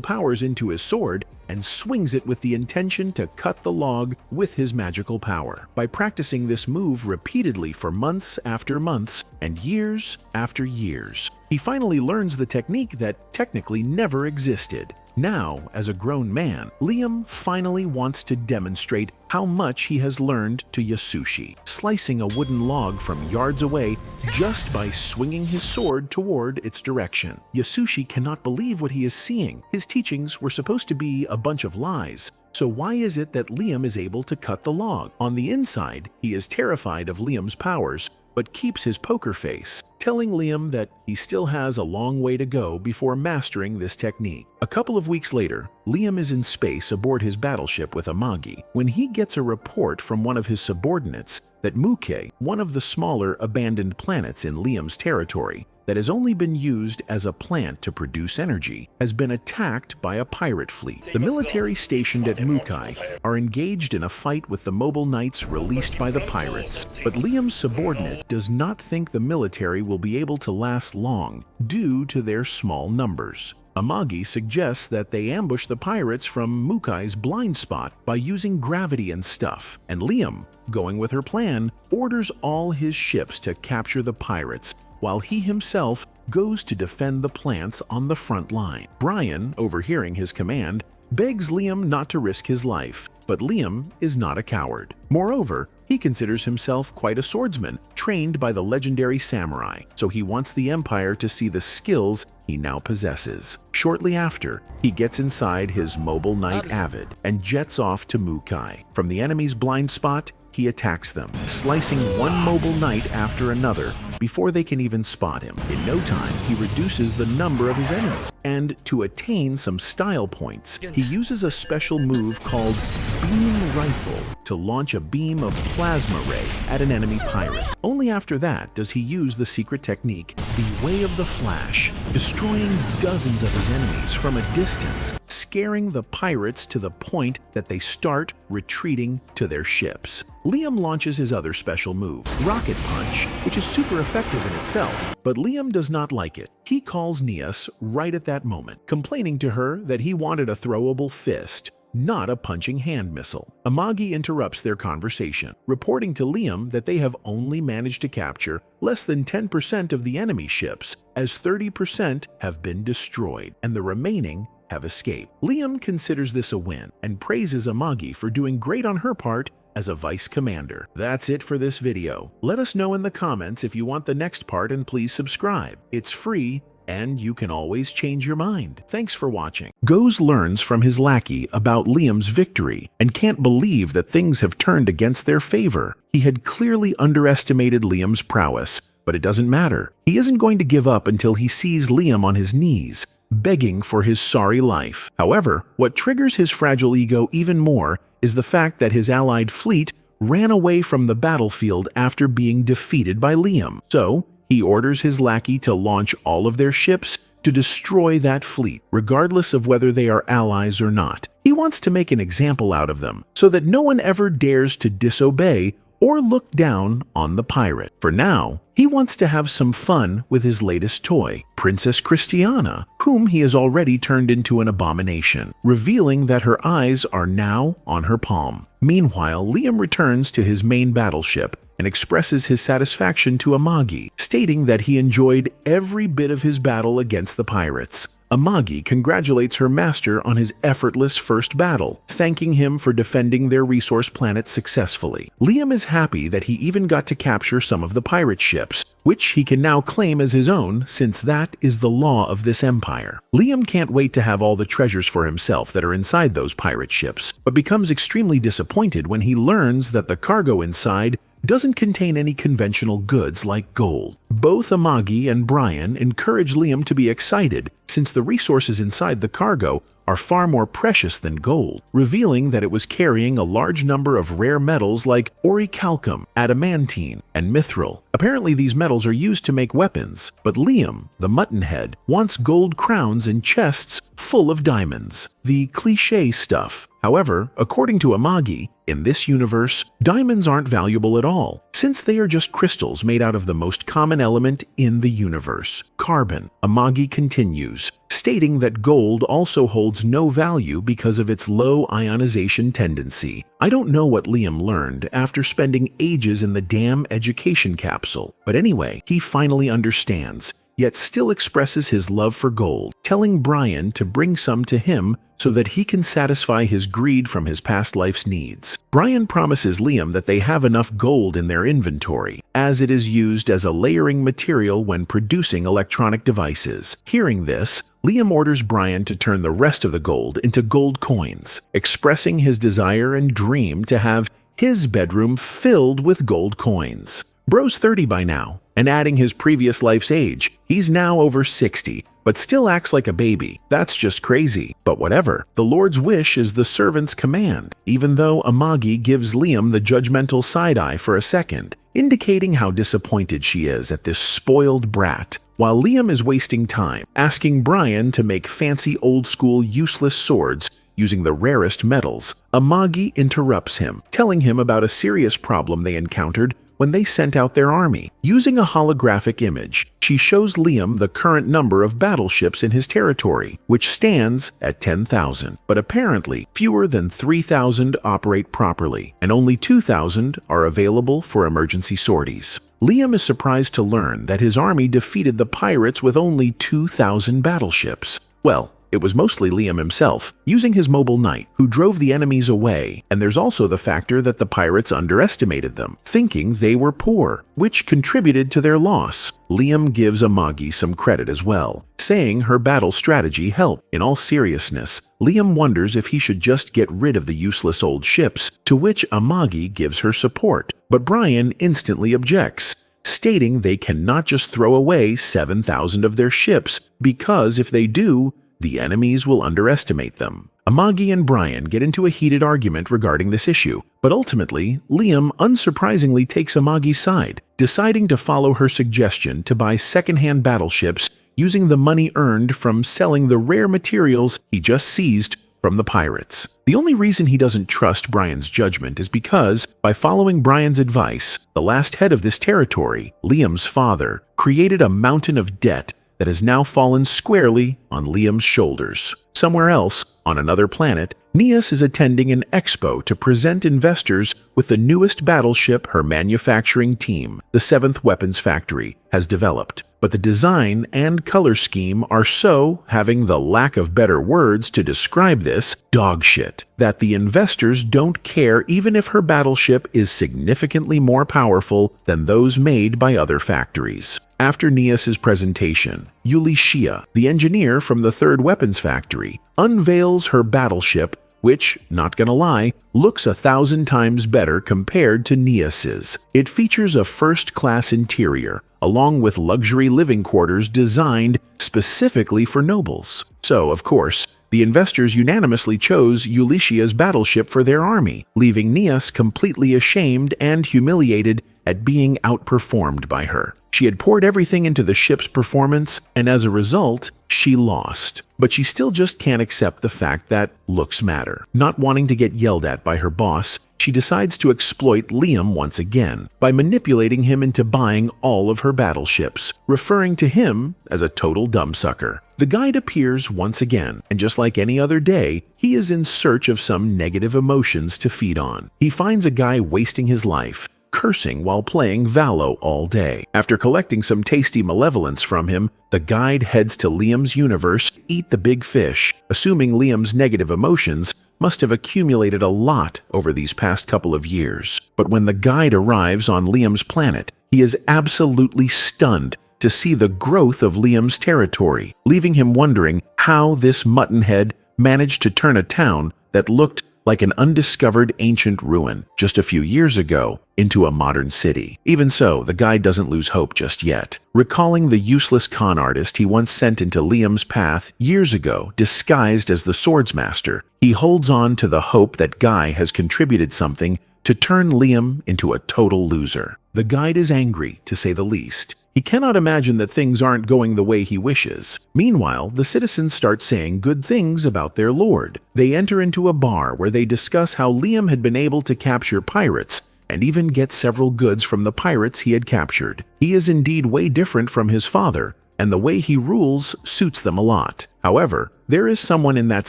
powers into his sword and swings it with the intention to cut the log with his magical power. By practicing this move repeatedly for months after months and years after years, he finally learns the technique that technically never existed. Now, as a grown man, Liam finally wants to demonstrate how much he has learned to Yasushi, slicing a wooden log from yards away just by swinging his sword toward its direction. Yasushi cannot believe what he is seeing. His teachings were supposed to be a bunch of lies. So why is it that Liam is able to cut the log? On the inside, he is terrified of Liam's powers, but keeps his poker face, telling Liam that he still has a long way to go before mastering this technique. A couple of weeks later, Liam is in space aboard his battleship with Amagi when he gets a report from one of his subordinates that Muke, one of the smaller abandoned planets in Liam's territory that has only been used as a plant to produce energy, has been attacked by a pirate fleet. The military stationed at Mukai are engaged in a fight with the mobile knights released by the pirates, but Liam's subordinate does not think the military will be able to last long due to their small numbers. Amagi suggests that they ambush the pirates from Mukai's blind spot by using gravity and stuff, and Liam, going with her plan, orders all his ships to capture the pirates, while he himself goes to defend the plants on the front line. Brian, overhearing his command, begs Liam not to risk his life, but Liam is not a coward. Moreover, he considers himself quite a swordsman, trained by the legendary samurai, so he wants the Empire to see the skills he now possesses. Shortly after, he gets inside his mobile knight Avid and jets off to Mukai. From the enemy's blind spot, he attacks them, slicing one mobile knight after another before they can even spot him. In no time, he reduces the number of his enemies, and to attain some style points, he uses a special move called Beam Rifle to launch a beam of plasma ray at an enemy pirate. Only after that does he use the secret technique, the Way of the Flash, destroying dozens of his enemies from a distance, scaring the pirates to the point that they start retreating to their ships. Liam launches his other special move, Rocket Punch, which is super effective in itself, but Liam does not like it. He calls Nias right at that moment, complaining to her that he wanted a throwable fist, not a punching hand missile. Amagi interrupts their conversation, reporting to Liam that they have only managed to capture less than 10% of the enemy ships, as 30% have been destroyed, and the remaining have escaped. Liam considers this a win and praises Amagi for doing great on her part as a vice commander. That's it for this video. Let us know in the comments if you want the next part, and please subscribe. It's free, and you can always change your mind. Thanks for watching. Goze learns from his lackey about Liam's victory and can't believe that things have turned against their favor. He had clearly underestimated Liam's prowess, but it doesn't matter. He isn't going to give up until he sees Liam on his knees, begging for his sorry life. However, what triggers his fragile ego even more is the fact that his allied fleet ran away from the battlefield after being defeated by Liam. So, he orders his lackey to launch all of their ships to destroy that fleet, regardless of whether they are allies or not. He wants to make an example out of them, so that no one ever dares to disobey or look down on the pirate. For now, he wants to have some fun with his latest toy, Princess Christiana, whom he has already turned into an abomination, revealing that her eyes are now on her palm. Meanwhile, Liam returns to his main battleship and expresses his satisfaction to Amagi, stating that he enjoyed every bit of his battle against the pirates. Amagi congratulates her master on his effortless first battle, thanking him for defending their resource planet successfully. Liam is happy that he even got to capture some of the pirate ships, which he can now claim as his own since that is the law of this empire. Liam can't wait to have all the treasures for himself that are inside those pirate ships, but becomes extremely disappointed when he learns that the cargo inside doesn't contain any conventional goods like gold. Both Amagi and Brian encourage Liam to be excited since the resources inside the cargo are far more precious than gold, revealing that it was carrying a large number of rare metals like orichalcum, adamantine, and mithril. Apparently these metals are used to make weapons, but Liam, the muttonhead, wants gold crowns and chests full of diamonds. The cliché stuff. However, according to Amagi, in this universe, diamonds aren't valuable at all, since they are just crystals made out of the most common element in the universe, carbon. Amagi continues, stating that gold also holds no value because of its low ionization tendency. I don't know what Liam learned after spending ages in the damn education capsule, but anyway, he finally understands, yet still expresses his love for gold, telling Brian to bring some to him so that he can satisfy his greed from his past life's needs. Brian promises Liam that they have enough gold in their inventory, as it is used as a layering material when producing electronic devices. Hearing this, Liam orders Brian to turn the rest of the gold into gold coins, expressing his desire and dream to have his bedroom filled with gold coins. Bro's 30 by now, and adding his previous life's age, he's now over 60, but still acts like a baby. That's just crazy. But whatever, the Lord's wish is the servant's command, even though Amagi gives Liam the judgmental side-eye for a second, indicating how disappointed she is at this spoiled brat. While Liam is wasting time, asking Brian to make fancy old-school useless swords using the rarest metals, Amagi interrupts him, telling him about a serious problem they encountered when they sent out their army. Using a holographic image, she shows Liam the current number of battleships in his territory, which stands at 10,000. But apparently, fewer than 3,000 operate properly, and only 2,000 are available for emergency sorties. Liam is surprised to learn that his army defeated the pirates with only 2,000 battleships. Well, it was mostly Liam himself, using his mobile knight, who drove the enemies away, and there's also the factor that the pirates underestimated them, thinking they were poor, which contributed to their loss. Liam gives Amagi some credit as well, saying her battle strategy helped. In all seriousness, Liam wonders if he should just get rid of the useless old ships, to which Amagi gives her support, but Brian instantly objects, stating they cannot just throw away 7,000 of their ships, because if they do, the enemies will underestimate them. Amagi and Brian get into a heated argument regarding this issue, but ultimately, Liam unsurprisingly takes Amagi's side, deciding to follow her suggestion to buy second-hand battleships using the money earned from selling the rare materials he just seized from the pirates. The only reason he doesn't trust Brian's judgment is because, by following Brian's advice, the last head of this territory, Liam's father, created a mountain of debt that has now fallen squarely on Liam's shoulders. Somewhere else, on another planet, Nias is attending an expo to present investors with the newest battleship her manufacturing team, the 7th Weapons Factory, has developed. But the design and color scheme are so, having the lack of better words to describe this, dog shit, that the investors don't care even if her battleship is significantly more powerful than those made by other factories. After Nias' presentation, Ulysses, the engineer from the 3rd Weapons Factory, unveils her battleship, which, not gonna lie, looks 1,000 times better compared to Nias's. It features a first-class interior, along with luxury living quarters designed specifically for nobles. So, of course, the investors unanimously chose Ulysses' battleship for their army, leaving Nias completely ashamed and humiliated at being outperformed by her. She had poured everything into the ship's performance, and as a result, she lost. But she still just can't accept the fact that looks matter. Not wanting to get yelled at by her boss, she decides to exploit Liam once again by manipulating him into buying all of her battleships, referring to him as a total dumbsucker. The guide appears once again, and just like any other day, he is in search of some negative emotions to feed on. He finds a guy wasting his life, cursing while playing Valo all day. After collecting some tasty malevolence from him, the guide heads to Liam's universe to eat the big fish, assuming Liam's negative emotions must have accumulated a lot over these past couple of years. But when the guide arrives on Liam's planet, He is absolutely stunned to see the growth of Liam's territory, leaving him wondering how this muttonhead managed to turn a town that looked like an undiscovered ancient ruin just a few years ago into a modern city. Even so, the guide doesn't lose hope just yet. Recalling the useless con artist he once sent into Liam's path years ago, disguised as the swordsmaster, he holds on to the hope that Guy has contributed something to turn Liam into a total loser. The guide is angry, to say the least. He cannot imagine that things aren't going the way he wishes. Meanwhile, the citizens start saying good things about their lord. They enter into a bar where they discuss how Liam had been able to capture pirates and even get several goods from the pirates he had captured. He is indeed way different from his father, and the way he rules suits them a lot. However, there is someone in that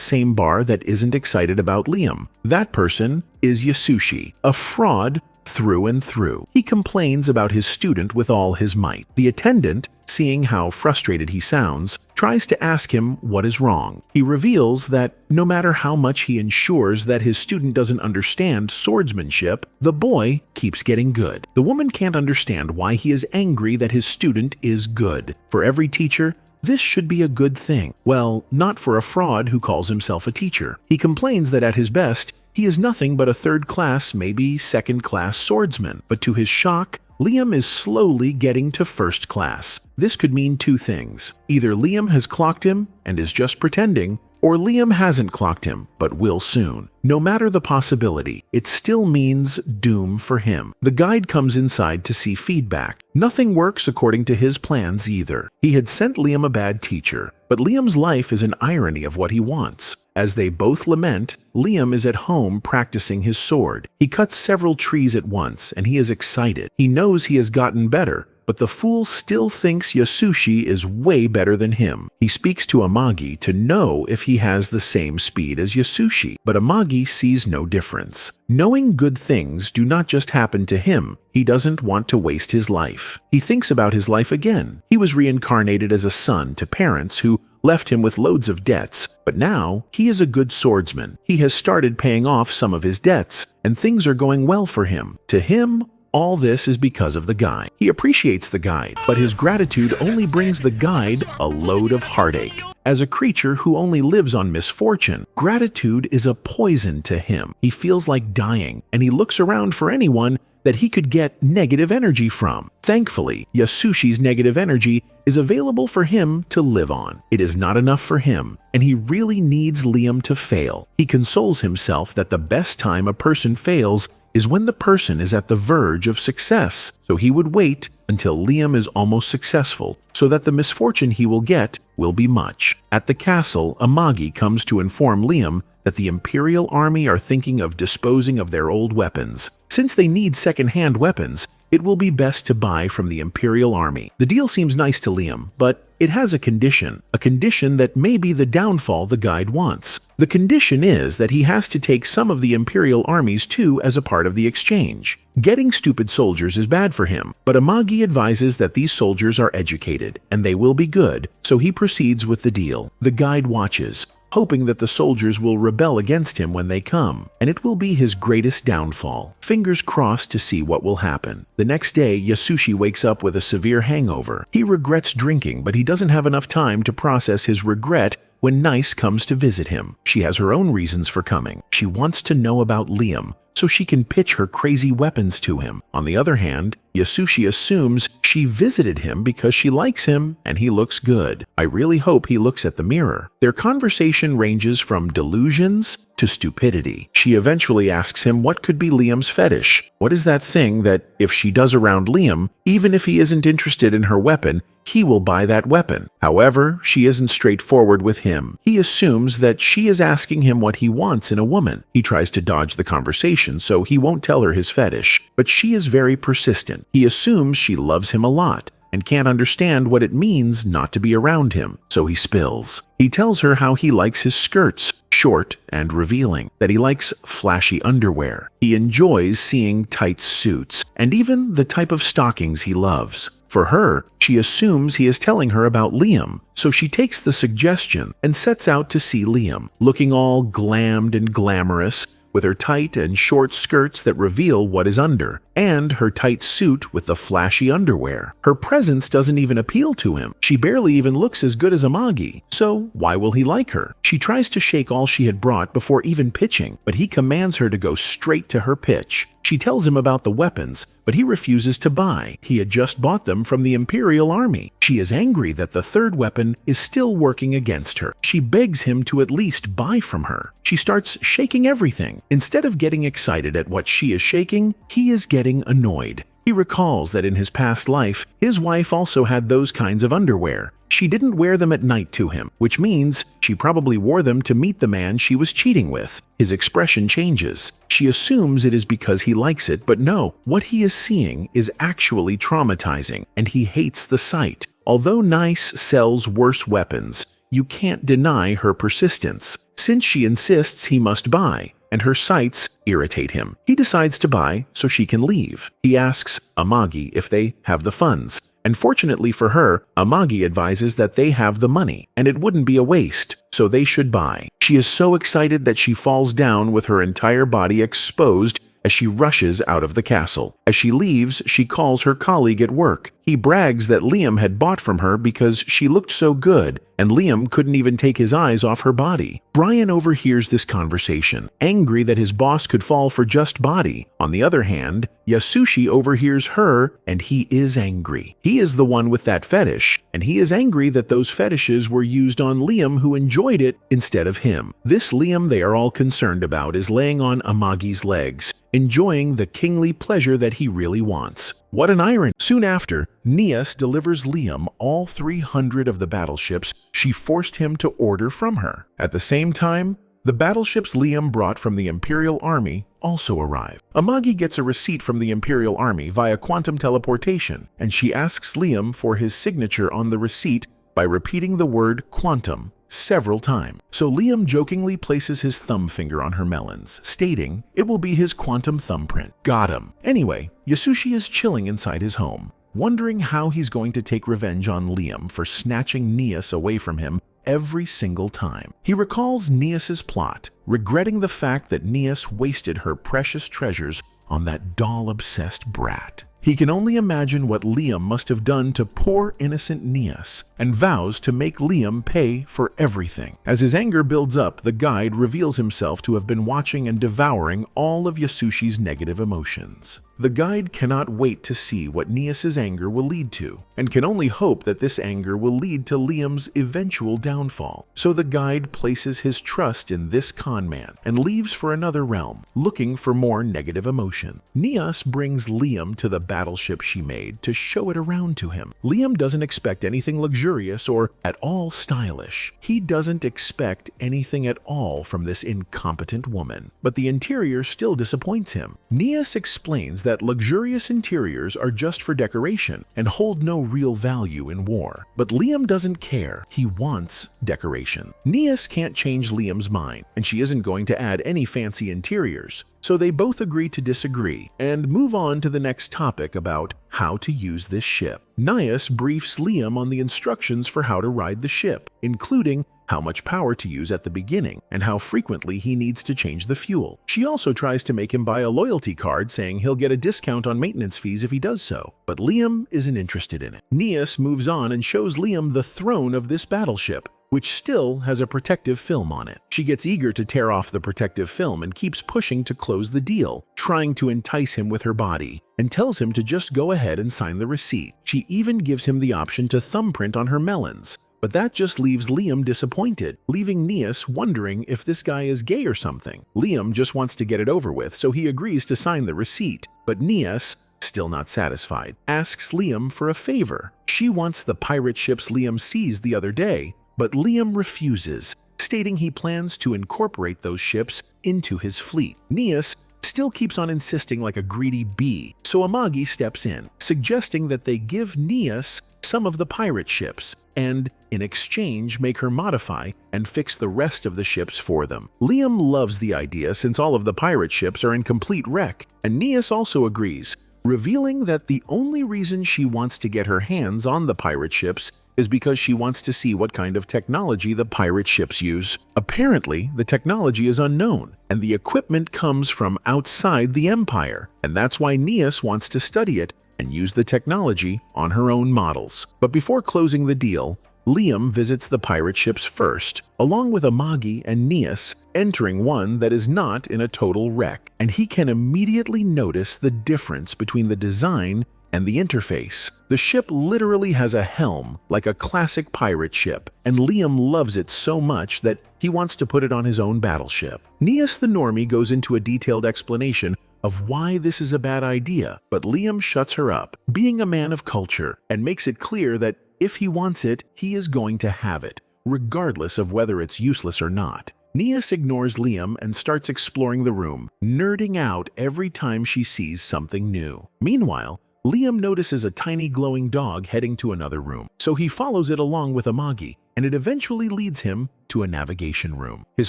same bar that isn't excited about Liam. That person is Yasushi, a fraud through and through. He complains about his student with all his might. The attendant, seeing how frustrated he sounds, tries to ask him what is wrong. He reveals that no matter how much he ensures that his student doesn't understand swordsmanship, the boy keeps getting good. The woman can't understand why he is angry that his student is good. For every teacher, this should be a good thing. Well, not for a fraud who calls himself a teacher. He complains that at his best, he is nothing but a third-class, maybe second-class swordsman. But to his shock, Liam is slowly getting to first class. This could mean two things. Either Liam has clocked him and is just pretending, or Liam hasn't clocked him, but will soon. No matter the possibility, it still means doom for him. The guide comes inside to see feedback. Nothing works according to his plans either. He had sent Liam a bad teacher, but Liam's life is an irony of what he wants. As they both lament, Liam is at home practicing his sword. He cuts several trees at once, and he is excited. He knows he has gotten better, but the fool still thinks Yasushi is way better than him. He speaks to Amagi to know if he has the same speed as Yasushi, but Amagi sees no difference. Knowing good things do not just happen to him, he doesn't want to waste his life. He thinks about his life again. He was reincarnated as a son to parents who left him with loads of debts, but now he is a good swordsman. He has started paying off some of his debts, and things are going well for him. To him, all this is because of the guide. He appreciates the guide, but his gratitude only brings the guide a load of heartache. As a creature who only lives on misfortune, gratitude is a poison to him. He feels like dying, and he looks around for anyone that he could get negative energy from. Thankfully, Yasushi's negative energy is available for him to live on. It is not enough for him, and he really needs Liam to fail. He consoles himself that the best time a person fails is when the person is at the verge of success, so he would wait until Liam is almost successful so that the misfortune he will get will be much. At the castle, Amagi comes to inform Liam that the Imperial Army are thinking of disposing of their old weapons. Since they need second-hand weapons, it will be best to buy from the Imperial Army. The deal seems nice to Liam, but it has a condition that may be the downfall the guide wants. The condition is that he has to take some of the Imperial armies too as a part of the exchange. Getting stupid soldiers is bad for him, but Amagi advises that these soldiers are educated, and they will be good, so he proceeds with the deal. The guide watches, hoping that the soldiers will rebel against him when they come, and it will be his greatest downfall. Fingers crossed to see what will happen. The next day, Yasushi wakes up with a severe hangover. He regrets drinking, but he doesn't have enough time to process his regret when Nice comes to visit him. She has her own reasons for coming. She wants to know about Liam, so she can pitch her crazy weapons to him. On the other hand, Yasushi assumes she visited him because she likes him and he looks good. I really hope he looks at the mirror. Their conversation ranges from delusions to stupidity. She eventually asks him what could be Liam's fetish. What is that thing that, if she does around Liam, even if he isn't interested in her weapon, he will buy that weapon. However, she isn't straightforward with him. He assumes that she is asking him what he wants in a woman. He tries to dodge the conversation, so he won't tell her his fetish, but she is very persistent. He assumes she loves him a lot and can't understand what it means not to be around him, so he spills. He tells her how he likes his skirts, short and revealing, that he likes flashy underwear. He enjoys seeing tight suits, and even the type of stockings he loves. For her, she assumes he is telling her about Liam, so she takes the suggestion and sets out to see Liam. Looking all glammed and glamorous, with her tight and short skirts that reveal what is under, and her tight suit with the flashy underwear. Her presence doesn't even appeal to him. She barely even looks as good as Amagi, so why will he like her? She tries to shake all she had brought before even pitching, but he commands her to go straight to her pitch. She tells him about the weapons, but he refuses to buy. He had just bought them from the Imperial Army. She is angry that the third weapon is still working against her. She begs him to at least buy from her. She starts shaking everything. Instead of getting excited at what she is shaking, he is getting annoyed. He recalls that in his past life, his wife also had those kinds of underwear. She didn't wear them at night to him, which means she probably wore them to meet the man she was cheating with. His expression changes. She assumes it is because he likes it, but no, what he is seeing is actually traumatizing, and he hates the sight. Although Nice sells worse weapons, you can't deny her persistence. Since she insists he must buy, and her sights irritate him, he decides to buy so she can leave. He asks Amagi if they have the funds, and fortunately for her, Amagi advises that they have the money, and it wouldn't be a waste, so they should buy. She is so excited that she falls down with her entire body exposed as she rushes out of the castle. As she leaves, she calls her colleague at work. He brags that Liam had bought from her because she looked so good, and Liam couldn't even take his eyes off her body. Brian overhears this conversation, angry that his boss could fall for just body. On the other hand, Yasushi overhears her, and he is angry. He is the one with that fetish, and he is angry that those fetishes were used on Liam, who enjoyed it, instead of him. This Liam they are all concerned about is laying on Amagi's legs, enjoying the kingly pleasure that he really wants. What an irony! Soon after, Nias delivers Liam all 300 of the battleships she forced him to order from her. At the same time, the battleships Liam brought from the Imperial Army also arrive. Amagi gets a receipt from the Imperial Army via quantum teleportation, and she asks Liam for his signature on the receipt by repeating the word quantum several times. So Liam jokingly places his thumb finger on her melons, stating it will be his quantum thumbprint. Got him. Anyway, Yasushi is chilling inside his home, wondering how he's going to take revenge on Liam for snatching Nias away from him every single time. He recalls Nias's plot, regretting the fact that Nias wasted her precious treasures on that doll-obsessed brat. He can only imagine what Liam must have done to poor innocent Nias, and vows to make Liam pay for everything. As his anger builds up, the guide reveals himself to have been watching and devouring all of Yasushi's negative emotions. The guide cannot wait to see what Nias's anger will lead to, and can only hope that this anger will lead to Liam's eventual downfall. So the guide places his trust in this con man and leaves for another realm, looking for more negative emotion. Nias brings Liam to the battleship she made to show it around to him. Liam doesn't expect anything luxurious or at all stylish. He doesn't expect anything at all from this incompetent woman, but the interior still disappoints him. Nias explains that luxurious interiors are just for decoration and hold no real value in war. But Liam doesn't care. He wants decoration. Nias can't change Liam's mind, and she isn't going to add any fancy interiors. So they both agree to disagree and move on to the next topic about how to use this ship. Nias briefs Liam on the instructions for how to ride the ship, including how much power to use at the beginning, and how frequently he needs to change the fuel. She also tries to make him buy a loyalty card, saying he'll get a discount on maintenance fees if he does so, but Liam isn't interested in it. Nias moves on and shows Liam the throne of this battleship, which still has a protective film on it. She gets eager to tear off the protective film and keeps pushing to close the deal, trying to entice him with her body, and tells him to just go ahead and sign the receipt. She even gives him the option to thumbprint on her melons, but that just leaves Liam disappointed, leaving Nias wondering if this guy is gay or something. Liam just wants to get it over with, so he agrees to sign the receipt, but Nias, still not satisfied, asks Liam for a favor. She wants the pirate ships Liam seized the other day, but Liam refuses, stating he plans to incorporate those ships into his fleet. Nias still keeps on insisting like a greedy bee, so Amagi steps in, suggesting that they give Nias some of the pirate ships, and in exchange make her modify and fix the rest of the ships for them. Liam loves the idea since all of the pirate ships are in complete wreck, and Nias also agrees, revealing that the only reason she wants to get her hands on the pirate ships is because she wants to see what kind of technology the pirate ships use. Apparently, the technology is unknown, and the equipment comes from outside the Empire, and that's why Nias wants to study it and use the technology on her own models. But before closing the deal, Liam visits the pirate ships first, along with Amagi and Nias, entering one that is not in a total wreck, and he can immediately notice the difference between the design and the interface. The ship literally has a helm, like a classic pirate ship, and Liam loves it so much that he wants to put it on his own battleship. Nias the normie goes into a detailed explanation of why this is a bad idea, but Liam shuts her up, being a man of culture, and makes it clear that if he wants it, he is going to have it, regardless of whether it's useless or not. Nias ignores Liam and starts exploring the room, nerding out every time she sees something new. Meanwhile, Liam notices a tiny glowing dog heading to another room, so he follows it along with Amagi, and it eventually leads him to a navigation room. His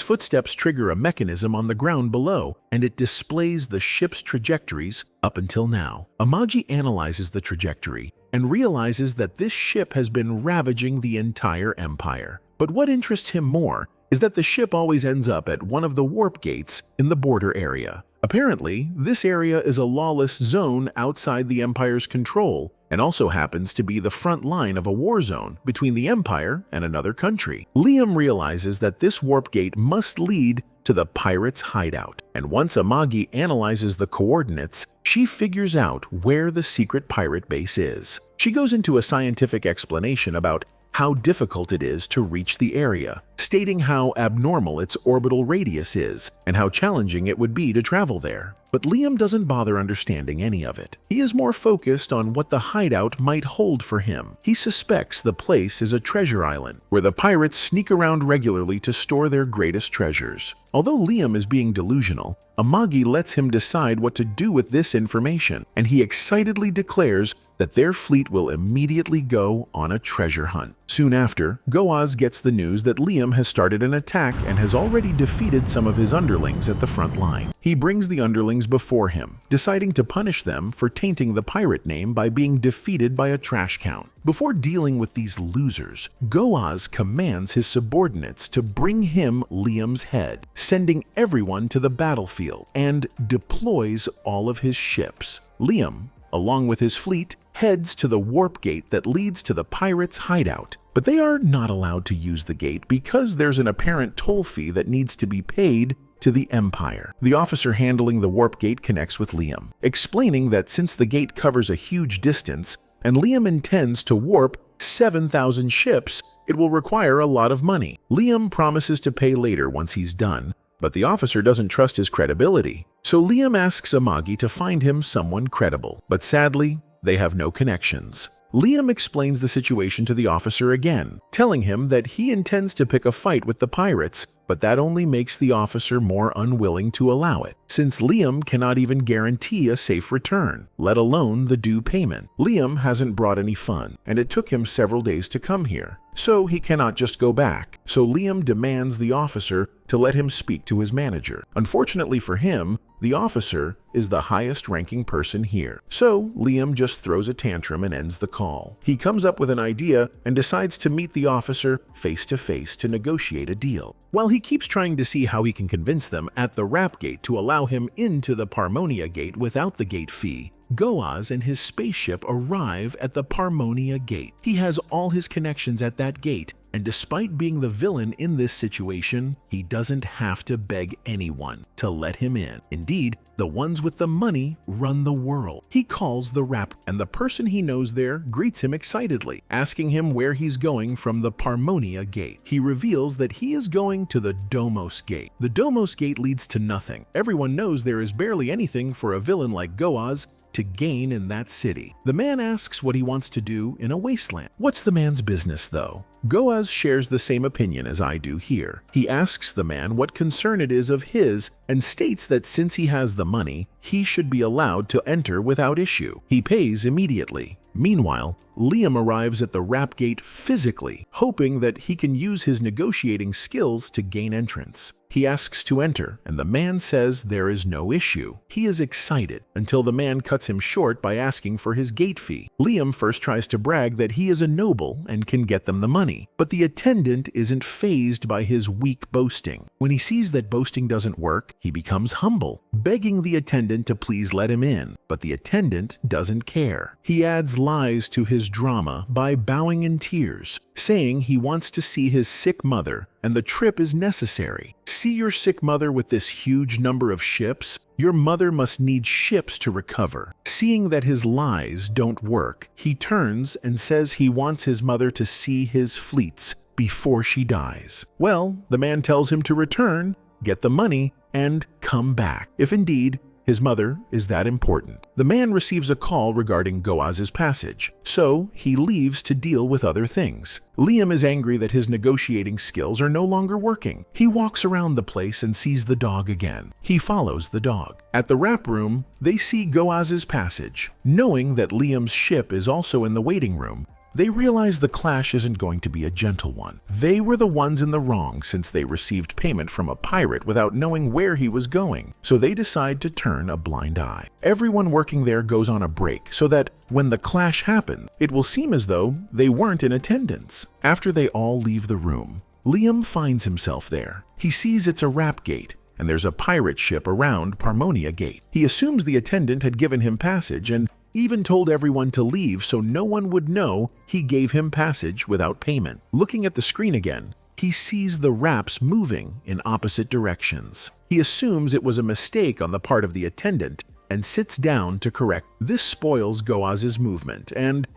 footsteps trigger a mechanism on the ground below, and it displays the ship's trajectories up until now. Amagi analyzes the trajectory and realizes that this ship has been ravaging the entire Empire. But what interests him more is that the ship always ends up at one of the warp gates in the border area. Apparently, this area is a lawless zone outside the Empire's control, and also happens to be the front line of a war zone between the Empire and another country. Liam realizes that this warp gate must lead to the pirates' hideout, and once Amagi analyzes the coordinates, she figures out where the secret pirate base is. She goes into a scientific explanation about how difficult it is to reach the area, stating how abnormal its orbital radius is and how challenging it would be to travel there. But Liam doesn't bother understanding any of it. He is more focused on what the hideout might hold for him. He suspects the place is a treasure island, where the pirates sneak around regularly to store their greatest treasures. Although Liam is being delusional, Amagi lets him decide what to do with this information, and he excitedly declares that their fleet will immediately go on a treasure hunt. Soon after, Goaz gets the news that Liam has started an attack and has already defeated some of his underlings at the front line. He brings the underlings before him, deciding to punish them for tainting the pirate name by being defeated by a trash count. Before dealing with these losers, Goaz commands his subordinates to bring him Liam's head, sending everyone to the battlefield, and deploys all of his ships. Liam, along with his fleet, heads to the warp gate that leads to the pirates' hideout. But they are not allowed to use the gate because there's an apparent toll fee that needs to be paid to the Empire. The officer handling the warp gate connects with Liam, explaining that since the gate covers a huge distance and Liam intends to warp 7,000 ships, it will require a lot of money. Liam promises to pay later once he's done, but the officer doesn't trust his credibility. So Liam asks Amagi to find him someone credible, but sadly, they have no connections. Liam explains the situation to the officer again, telling him that he intends to pick a fight with the pirates, but that only makes the officer more unwilling to allow it, since Liam cannot even guarantee a safe return, let alone the due payment. Liam hasn't brought any funds, and it took him several days to come here, so he cannot just go back. So Liam demands the officer to let him speak to his manager. Unfortunately for him, the officer is the highest ranking person here. So Liam just throws a tantrum and ends the call. He comes up with an idea and decides to meet the officer face to face to negotiate a deal. While he keeps trying to see how he can convince them at the Rap Gate to allow him into the Parmonia Gate without the gate fee, Goaz and his spaceship arrive at the Parmonia Gate. He has all his connections at that gate, and despite being the villain in this situation, he doesn't have to beg anyone to let him in. Indeed, the ones with the money run the world. He calls the Rap, and the person he knows there greets him excitedly, asking him where he's going from the Parmonia Gate. He reveals that he is going to the Domos Gate. The Domos Gate leads to nothing. Everyone knows there is barely anything for a villain like Goaz to gain in that city. The man asks what he wants to do in a wasteland. What's the man's business, though? Goaz shares the same opinion as I do here. He asks the man what concern it is of his and states that since he has the money, he should be allowed to enter without issue. He pays immediately. Meanwhile, Liam arrives at the Rap Gate physically, hoping that he can use his negotiating skills to gain entrance. He asks to enter, and the man says there is no issue. He is excited until the man cuts him short by asking for his gate fee. Liam first tries to brag that he is a noble and can get them the money, but the attendant isn't fazed by his weak boasting. When he sees that boasting doesn't work, he becomes humble, begging the attendant to please let him in, but the attendant doesn't care. He adds lies to his drama by bowing in tears, saying he wants to see his sick mother and the trip is necessary. See your sick mother with this huge number of ships? Your mother must need ships to recover. Seeing that his lies don't work, he turns and says he wants his mother to see his fleets before she dies. Well, the man tells him to return, get the money, and come back, if indeed his mother is that important. The man receives a call regarding Goaz's passage, so he leaves to deal with other things. Liam is angry that his negotiating skills are no longer working. He walks around the place and sees the dog again. He follows the dog. At the rap room, they see Goaz's passage. Knowing that Liam's ship is also in the waiting room, they realize the clash isn't going to be a gentle one. They were the ones in the wrong since they received payment from a pirate without knowing where he was going, so they decide to turn a blind eye. Everyone working there goes on a break so that when the clash happens, it will seem as though they weren't in attendance. After they all leave the room, Liam finds himself there. He sees it's a rap gate, and there's a pirate ship around Parmonia Gate. He assumes the attendant had given him passage and even told everyone to leave so no one would know he gave him passage without payment. Looking at the screen again, he sees the raps moving in opposite directions. He assumes it was a mistake on the part of the attendant and sits down to correct. This spoils Goaz's movement,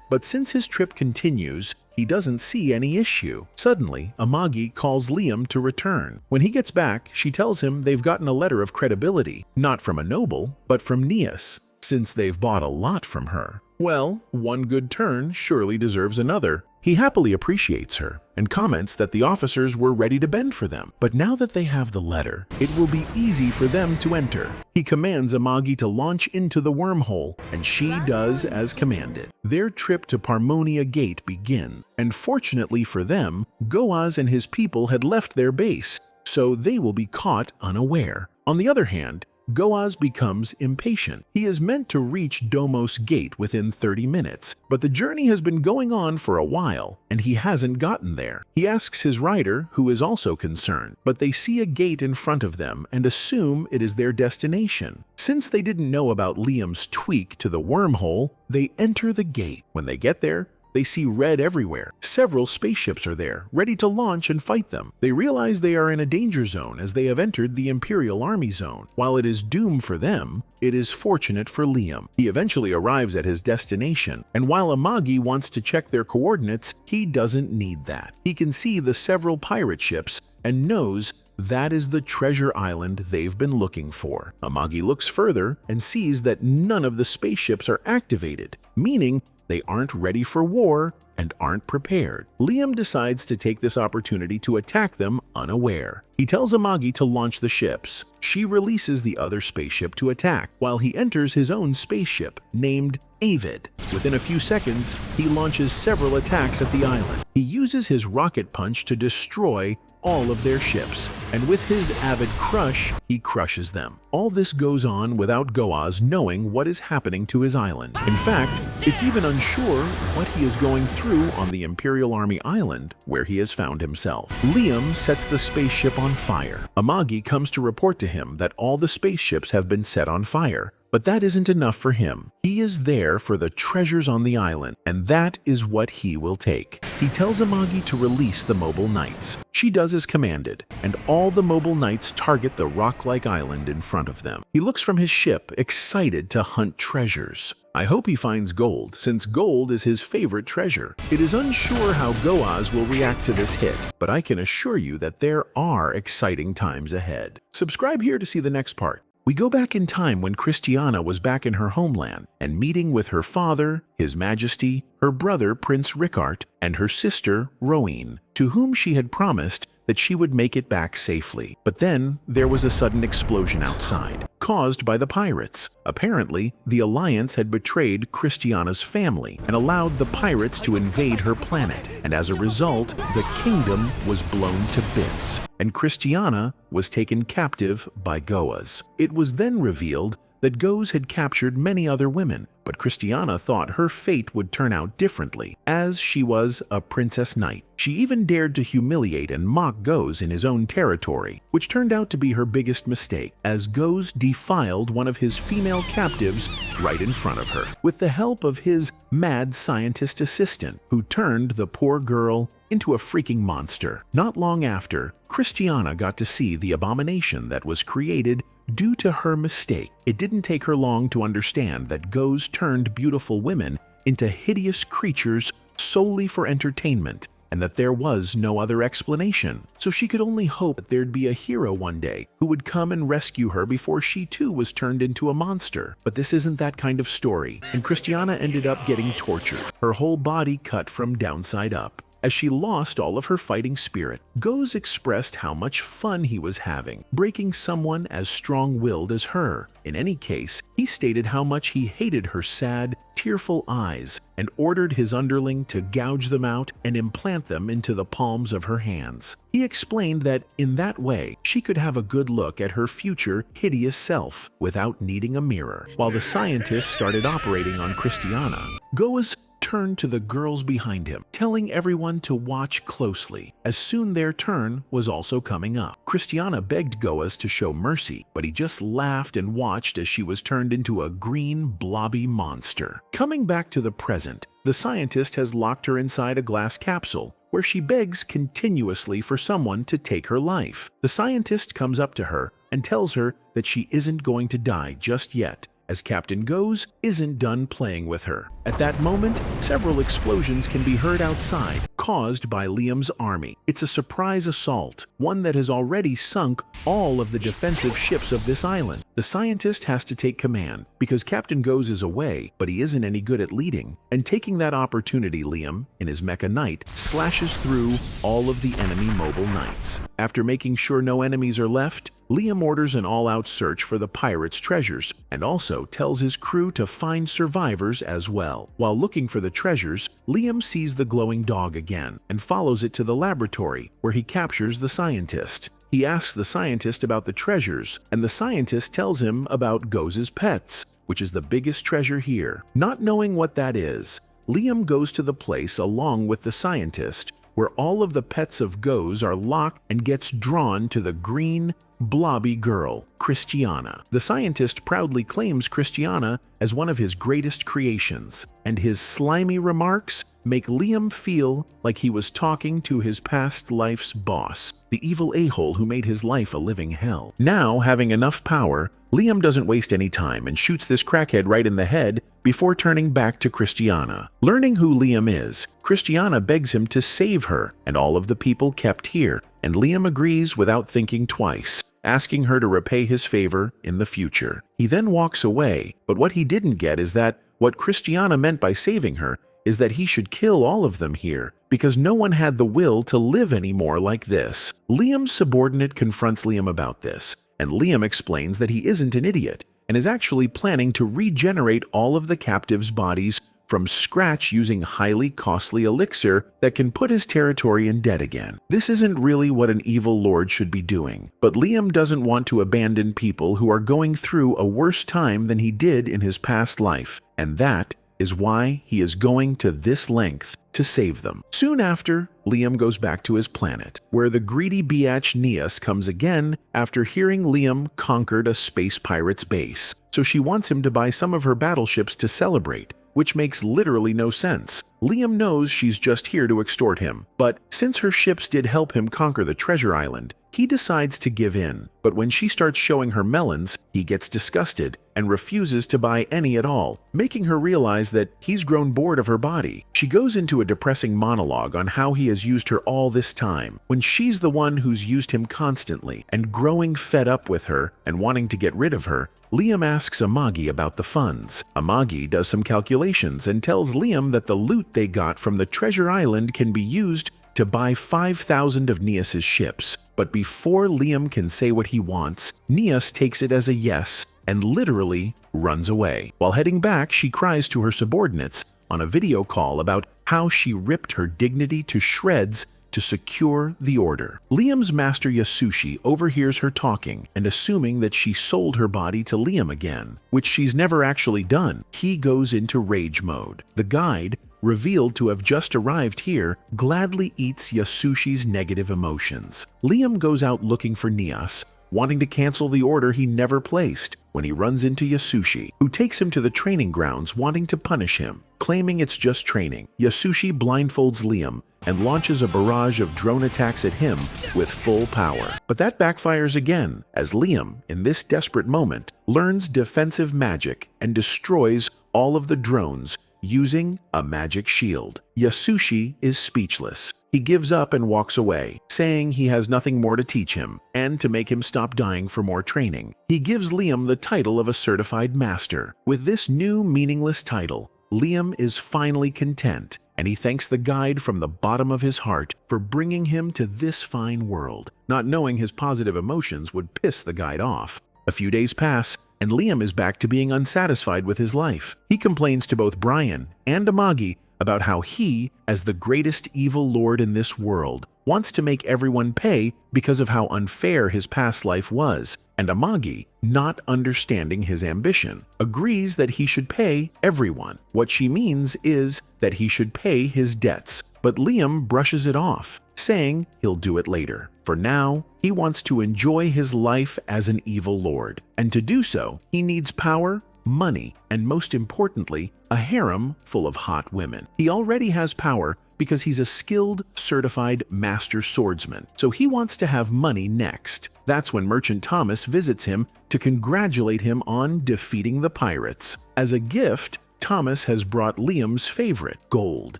but since his trip continues, he doesn't see any issue. Suddenly, Amagi calls Liam to return. When he gets back, she tells him they've gotten a letter of credibility, not from a noble, but from Nias, since they've bought a lot from her. Well, one good turn surely deserves another. He happily appreciates her and comments that the officers were ready to bend for them. But now that they have the letter, it will be easy for them to enter. He commands Amagi to launch into the wormhole, and she does as commanded. Their trip to Parmonia Gate begins, and fortunately for them, Goaz and his people had left their base, so they will be caught unaware. On the other hand, Goaz becomes impatient. He is meant to reach Domos Gate within 30 minutes, but the journey has been going on for a while, and he hasn't gotten there. He asks his rider, who is also concerned, but they see a gate in front of them and assume it is their destination. Since they didn't know about Liam's tweak to the wormhole, they enter the gate. When they get there, they see red everywhere. Several spaceships are there, ready to launch and fight them. They realize they are in a danger zone as they have entered the Imperial Army zone. While it is doom for them, it is fortunate for Liam. He eventually arrives at his destination, and while Amagi wants to check their coordinates, he doesn't need that. He can see the several pirate ships and knows that is the treasure island they've been looking for. Amagi looks further and sees that none of the spaceships are activated, meaning they aren't ready for war and aren't prepared. Liam decides to take this opportunity to attack them unaware. He tells Amagi to launch the ships. She releases the other spaceship to attack, while he enters his own spaceship, named Avid. Within a few seconds, he launches several attacks at the island. He uses his rocket punch to destroy all of their ships, and with his avid crush, he crushes them. All this goes on without Goaz knowing what is happening to his island. In fact, it's even unsure what he is going through on the Imperial Army Island, where he has found himself. Liam sets the spaceship on fire. Amagi comes to report to him that all the spaceships have been set on fire. But that isn't enough for him. He is there for the treasures on the island, and that is what he will take. He tells Amagi to release the mobile knights. She does as commanded, and all the mobile knights target the rock-like island in front of them. He looks from his ship, excited to hunt treasures. I hope he finds gold, since gold is his favorite treasure. It is unsure how Goaz will react to this hit, but I can assure you that there are exciting times ahead. Subscribe here to see the next part. We go back in time when Christiana was back in her homeland and meeting with her father, His Majesty, her brother Prince Ricard, and her sister Rowene, to whom she had promised that she would make it back safely. But then there was a sudden explosion outside. caused by the pirates. Apparently, the Alliance had betrayed Christiana's family and allowed the pirates to invade her planet, and as a result, the kingdom was blown to bits, and Christiana was taken captive by Goas. It was then revealed that Goes had captured many other women, but Christiana thought her fate would turn out differently, as she was a princess knight. She even dared to humiliate and mock Goes in his own territory, which turned out to be her biggest mistake, as Goes defiled one of his female captives right in front of her, with the help of his mad scientist assistant, who turned the poor girl into a freaking monster. Not long after, Christiana got to see the abomination that was created due to her mistake. It didn't take her long to understand that Goes turned beautiful women into hideous creatures solely for entertainment, and that there was no other explanation. So she could only hope that there'd be a hero one day who would come and rescue her before she too was turned into a monster. But this isn't that kind of story, and Christiana ended up getting tortured, her whole body cut from downside up. As she lost all of her fighting spirit, Goes expressed how much fun he was having, breaking someone as strong-willed as her. In any case, he stated how much he hated her sad, tearful eyes, and ordered his underling to gouge them out and implant them into the palms of her hands. He explained that in that way, she could have a good look at her future hideous self without needing a mirror. While the scientists started operating on Christiana, Goes turned to the girls behind him, telling everyone to watch closely, as soon their turn was also coming up. Christiana begged Goas to show mercy, but he just laughed and watched as she was turned into a green, blobby monster. Coming back to the present, the scientist has locked her inside a glass capsule, where she begs continuously for someone to take her life. The scientist comes up to her and tells her that she isn't going to die just yet, as Captain Goes isn't done playing with her. At that moment, several explosions can be heard outside, caused by Liam's army. It's a surprise assault, one that has already sunk all of the defensive ships of this island. The scientist has to take command, because Captain Goes is away, but he isn't any good at leading. And taking that opportunity, Liam, in his Mecha Knight, slashes through all of the enemy mobile knights. After making sure no enemies are left, Liam orders an all-out search for the pirates' treasures, and also tells his crew to find survivors as well. While looking for the treasures, Liam sees the glowing dog again, and follows it to the laboratory, where he captures the scientist. He asks the scientist about the treasures, and the scientist tells him about Goes' pets, which is the biggest treasure here. Not knowing what that is, Liam goes to the place along with the scientist, where all of the pets of Goes are locked, and gets drawn to the green, blobby girl, Christiana. The scientist proudly claims Christiana as one of his greatest creations, and his slimy remarks make Liam feel like he was talking to his past life's boss, the evil a-hole who made his life a living hell. Now, having enough power, Liam doesn't waste any time and shoots this crackhead right in the head before turning back to Christiana. Learning who Liam is, Christiana begs him to save her and all of the people kept here, and Liam agrees without thinking twice, asking her to repay his favor in the future. He then walks away, but what he didn't get is that what Christiana meant by saving her is that he should kill all of them here, because no one had the will to live anymore like this. Liam's subordinate confronts Liam about this, and Liam explains that he isn't an idiot, and is actually planning to regenerate all of the captives' bodies from scratch using highly costly elixir that can put his territory in debt again. This isn't really what an evil lord should be doing, but Liam doesn't want to abandon people who are going through a worse time than he did in his past life, and that is why he is going to this length to save them. Soon after, Liam goes back to his planet, where the greedy biatch Neas comes again after hearing Liam conquered a space pirate's base, so she wants him to buy some of her battleships to celebrate, which makes literally no sense. Liam knows she's just here to extort him, but since her ships did help him conquer the treasure island, he decides to give in. But when she starts showing her melons, he gets disgusted and refuses to buy any at all, making her realize that he's grown bored of her body. She goes into a depressing monologue on how he has used her all this time, when she's the one who's used him constantly, and growing fed up with her and wanting to get rid of her, Liam asks Amagi about the funds. Amagi does some calculations and tells Liam that the loot they got from the treasure island can be used to buy 5,000 of Neas's ships, but But before Liam can say what he wants, Nias takes it as a yes and literally runs away. While heading back, she cries to her subordinates on a video call about how she ripped her dignity to shreds to secure the order. Liam's master Yasushi overhears her talking and assuming that she sold her body to Liam again, which she's never actually done. He goes into rage mode. The guide, revealed to have just arrived here, gladly eats Yasushi's negative emotions. Liam goes out looking for Nias, wanting to cancel the order he never placed, when he runs into Yasushi, who takes him to the training grounds wanting to punish him. Claiming it's just training, Yasushi blindfolds Liam and launches a barrage of drone attacks at him with full power. But that backfires again, as Liam, in this desperate moment, learns defensive magic and destroys all of the drones using a magic shield. Yasushi is speechless. He gives up and walks away, saying he has nothing more to teach him and to make him stop dying for more training. He gives Liam the title of a certified master. With this new meaningless title, Liam is finally content, and he thanks the guide from the bottom of his heart for bringing him to this fine world, not knowing his positive emotions would piss the guide off. A few days pass, and Liam is back to being unsatisfied with his life. He complains to both Brian and Amagi about how he, as the greatest evil lord in this world, wants to make everyone pay because of how unfair his past life was, and Amagi, not understanding his ambition, agrees that he should pay everyone. What she means is that he should pay his debts, but Liam brushes it off, saying he'll do it later. For now, he wants to enjoy his life as an evil lord, and to do so, he needs power, money, and most importantly, a harem full of hot women. He already has power because he's a skilled, certified master swordsman, so he wants to have money next. That's when Merchant Thomas visits him to congratulate him on defeating the pirates. As a gift, Thomas has brought Liam's favorite, gold,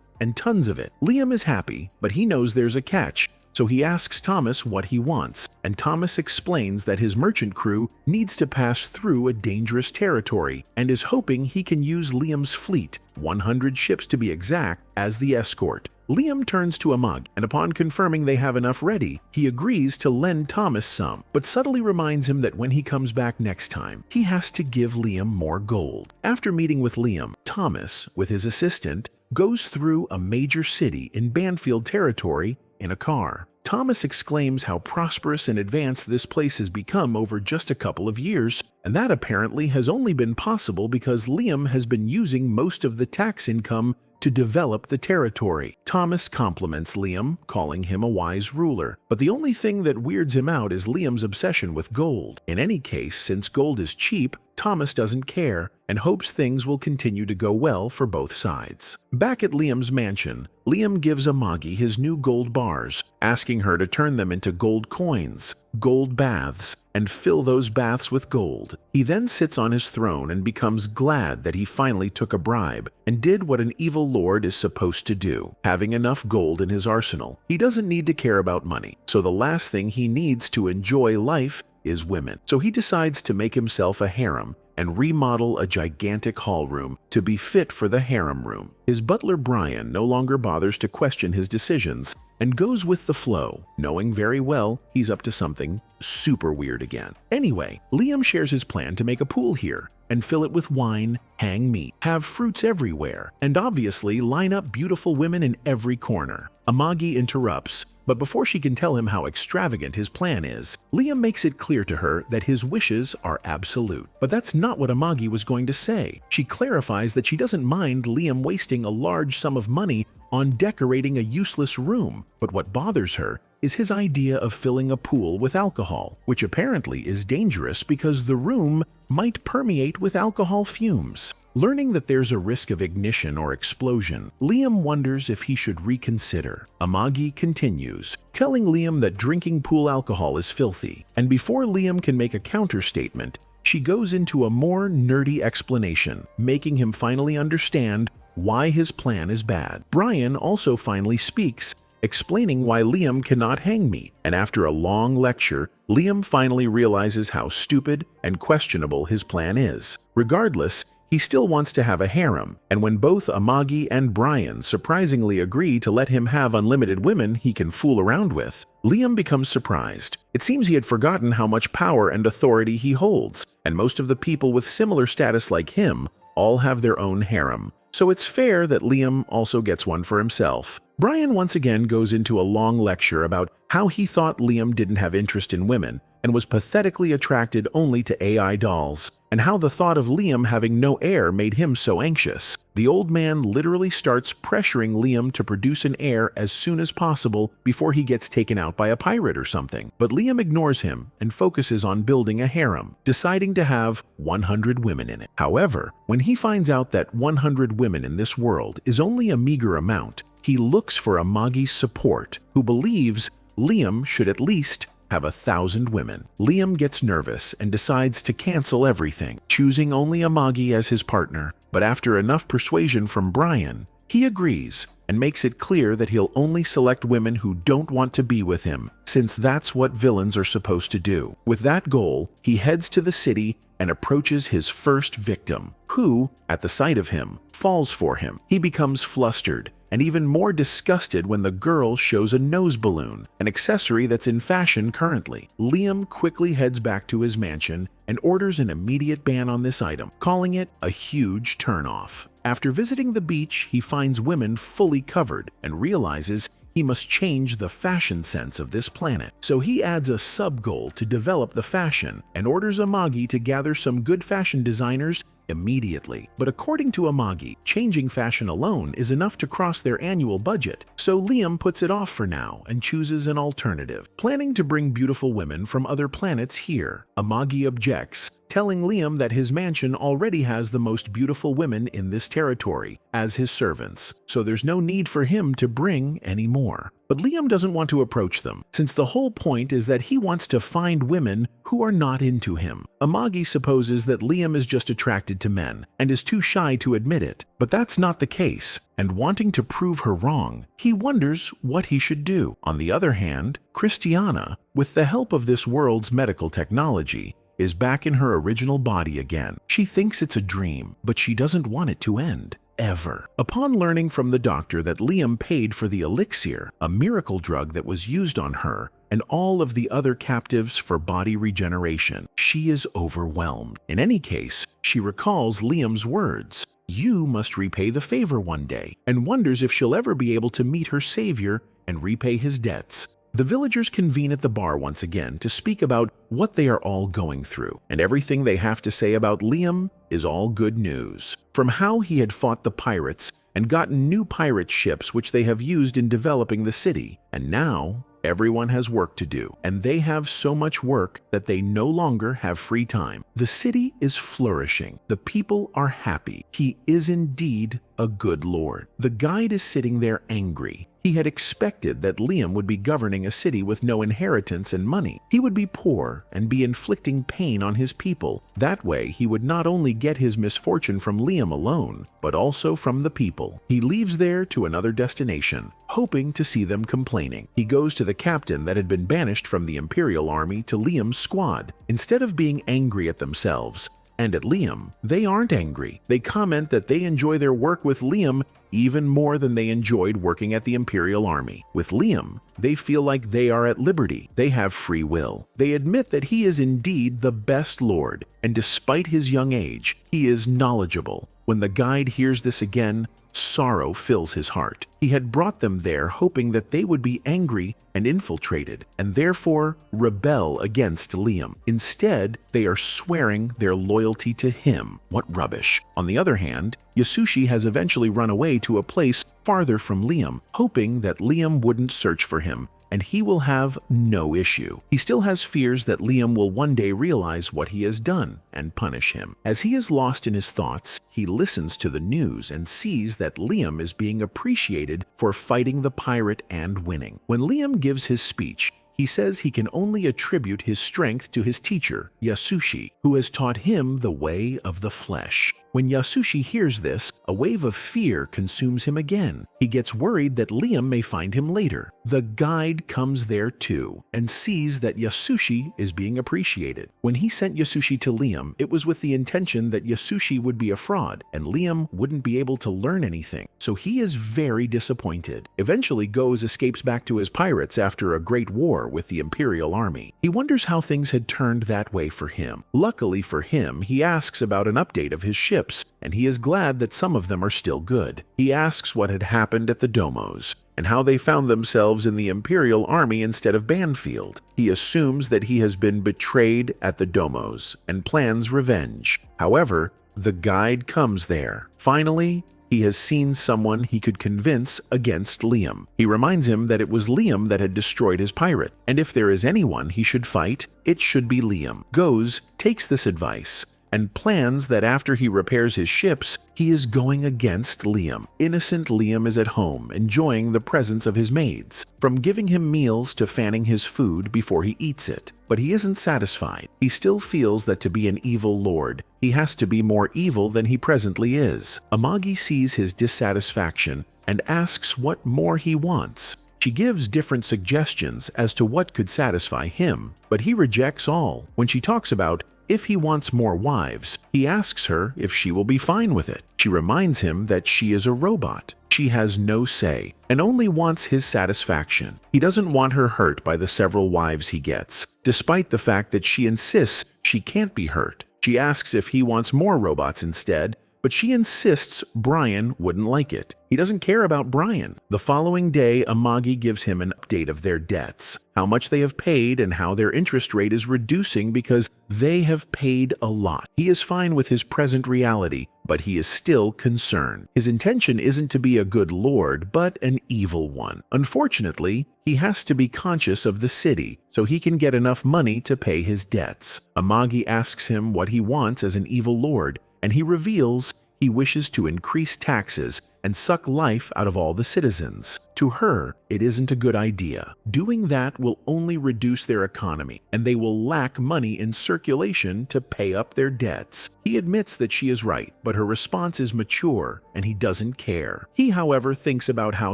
and tons of it. Liam is happy, but he knows there's a catch, so he asks Thomas what he wants, and Thomas explains that his merchant crew needs to pass through a dangerous territory and is hoping he can use Liam's fleet, 100 ships to be exact, as the escort. Liam turns to Amagi, and upon confirming they have enough ready, he agrees to lend Thomas some, but subtly reminds him that when he comes back next time, he has to give Liam more gold. After meeting with Liam, Thomas, with his assistant, goes through a major city in Banfield territory in a car. Thomas exclaims how prosperous and advanced this place has become over just a couple of years, and that apparently has only been possible because Liam has been using most of the tax income to develop the territory. Thomas compliments Liam, calling him a wise ruler, but the only thing that weirds him out is Liam's obsession with gold. In any case, since gold is cheap, Thomas doesn't care and hopes things will continue to go well for both sides. Back at Liam's mansion, Liam gives Amagi his new gold bars, asking her to turn them into gold coins, gold baths, and fill those baths with gold. He then sits on his throne and becomes glad that he finally took a bribe and did what an evil lord is supposed to do. Having enough gold in his arsenal, he doesn't need to care about money, so the last thing he needs to enjoy life is women. So he decides to make himself a harem and remodel a gigantic hall room to be fit for the harem room. His butler Brian no longer bothers to question his decisions and goes with the flow, knowing very well he's up to something super weird again. Anyway, Liam shares his plan to make a pool here and fill it with wine, hang meat, have fruits everywhere, and obviously line up beautiful women in every corner. Amagi interrupts, but before she can tell him how extravagant his plan is, Liam makes it clear to her that his wishes are absolute. But that's not what Amagi was going to say. She clarifies that she doesn't mind Liam wasting a large sum of money on decorating a useless room, but what bothers her is his idea of filling a pool with alcohol, which apparently is dangerous because the room might permeate with alcohol fumes. Learning that there's a risk of ignition or explosion, Liam wonders if he should reconsider. Amagi continues, telling Liam that drinking pool alcohol is filthy, and before Liam can make a counter-statement, she goes into a more nerdy explanation, making him finally understand why his plan is bad. Brian also finally speaks, explaining why Liam cannot hang meat. And after a long lecture, Liam finally realizes how stupid and questionable his plan is. Regardless, he still wants to have a harem, and when both Amagi and Brian surprisingly agree to let him have unlimited women he can fool around with, Liam becomes surprised. It seems he had forgotten how much power and authority he holds, and most of the people with similar status like him all have their own harem. So it's fair that Liam also gets one for himself. Brian once again goes into a long lecture about how he thought Liam didn't have interest in women and was pathetically attracted only to AI dolls, and how the thought of Liam having no heir made him so anxious. The old man literally starts pressuring Liam to produce an heir as soon as possible before he gets taken out by a pirate or something. But Liam ignores him and focuses on building a harem, deciding to have 100 women in it. However, when he finds out that 100 women in this world is only a meager amount, he looks for Amagi's support, who believes Liam should at least have 1,000 women. Liam gets nervous and decides to cancel everything, choosing only Amagi as his partner. But after enough persuasion from Brian, he agrees and makes it clear that he'll only select women who don't want to be with him, since that's what villains are supposed to do. With that goal, he heads to the city and approaches his first victim, who, at the sight of him, falls for him. He becomes flustered and even more disgusted when the girl shows a nose balloon, an accessory that's in fashion currently. Liam quickly heads back to his mansion and orders an immediate ban on this item, calling it a huge turnoff. After visiting the beach, he finds women fully covered and realizes he must change the fashion sense of this planet. So he adds a sub-goal to develop the fashion and orders Amagi to gather some good fashion designers immediately. But according to Amagi, changing fashion alone is enough to cross their annual budget, so Liam puts it off for now and chooses an alternative, planning to bring beautiful women from other planets here. Amagi objects, telling Liam that his mansion already has the most beautiful women in this territory as his servants, so there's no need for him to bring any more. But Liam doesn't want to approach them, since the whole point is that he wants to find women who are not into him. Amagi supposes that Liam is just attracted to men and is too shy to admit it, but that's not the case, and wanting to prove her wrong, he wonders what he should do. On the other hand, Christiana, with the help of this world's medical technology, is back in her original body again. She thinks it's a dream, but she doesn't want it to end. Ever. Upon learning from the doctor that Liam paid for the elixir, a miracle drug that was used on her and all of the other captives for body regeneration, she is overwhelmed. In any case, she recalls Liam's words, "You must repay the favor one day," and wonders if she'll ever be able to meet her savior and repay his debts. The villagers convene at the bar once again to speak about what they are all going through, and everything they have to say about Liam is all good news. From how he had fought the pirates and gotten new pirate ships which they have used in developing the city, and now everyone has work to do, and they have so much work that they no longer have free time. The city is flourishing. The people are happy. He is indeed a good lord. The guide is sitting there angry. He had expected that Liam would be governing a city with no inheritance and money. He would be poor and be inflicting pain on his people. That way, he would not only get his misfortune from Liam alone, but also from the people. He leaves there to another destination, hoping to see them complaining. He goes to the captain that had been banished from the Imperial Army to Liam's squad. Instead of being angry at themselves and at Liam, they aren't angry. They comment that they enjoy their work with Liam even more than they enjoyed working at the Imperial Army. With Liam, they feel like they are at liberty. They have free will. They admit that he is indeed the best lord, and despite his young age, he is knowledgeable. When the guide hears this again, sorrow fills his heart. He had brought them there hoping that they would be angry and infiltrated, and therefore rebel against Liam. Instead, they are swearing their loyalty to him. What rubbish. On the other hand, Yasushi has eventually run away to a place farther from Liam, hoping that Liam wouldn't search for him, and he will have no issue. He still has fears that Liam will one day realize what he has done and punish him. As he is lost in his thoughts, he listens to the news and sees that Liam is being appreciated for fighting the pirate and winning. When Liam gives his speech, he says he can only attribute his strength to his teacher, Yasushi, who has taught him the way of the flesh. When Yasushi hears this, a wave of fear consumes him again. He gets worried that Liam may find him later. The guide comes there too and sees that Yasushi is being appreciated. When he sent Yasushi to Liam, it was with the intention that Yasushi would be a fraud and Liam wouldn't be able to learn anything. So he is very disappointed. Eventually, Goze escapes back to his pirates after a great war with the Imperial Army. He wonders how things had turned that way for him. Luckily for him, he asks about an update of his ships, and he is glad that some of them are still good. He asks what had happened at the domos and how they found themselves in the Imperial Army instead of Banfield. He assumes that he has been betrayed at the domos and plans revenge. However, the guide comes there. Finally, he has seen someone he could convince against Liam. He reminds him that it was Liam that had destroyed his pirate, and if there is anyone he should fight, it should be Liam. Goze takes this advice and plans that after he repairs his ships, he is going against Liam. Innocent Liam is at home, enjoying the presence of his maids, from giving him meals to fanning his food before he eats it. But he isn't satisfied. He still feels that to be an evil lord, he has to be more evil than he presently is. Amagi sees his dissatisfaction and asks what more he wants. She gives different suggestions as to what could satisfy him, but he rejects all. When she talks about if he wants more wives, he asks her if she will be fine with it. She reminds him that she is a robot. She has no say and only wants his satisfaction. He doesn't want her hurt by the several wives he gets, despite the fact that she insists she can't be hurt. She asks if he wants more robots instead, but she insists Brian wouldn't like it. He doesn't care about Brian. The following day, Amagi gives him an update of their debts, how much they have paid and how their interest rate is reducing because they have paid a lot. He is fine with his present reality, but he is still concerned. His intention isn't to be a good lord, but an evil one. Unfortunately, he has to be conscious of the city so he can get enough money to pay his debts. Amagi asks him what he wants as an evil lord, and he reveals he wishes to increase taxes and suck life out of all the citizens. To her, it isn't a good idea. Doing that will only reduce their economy, and they will lack money in circulation to pay up their debts. He admits that she is right, but her response is mature, and he doesn't care. He, however, thinks about how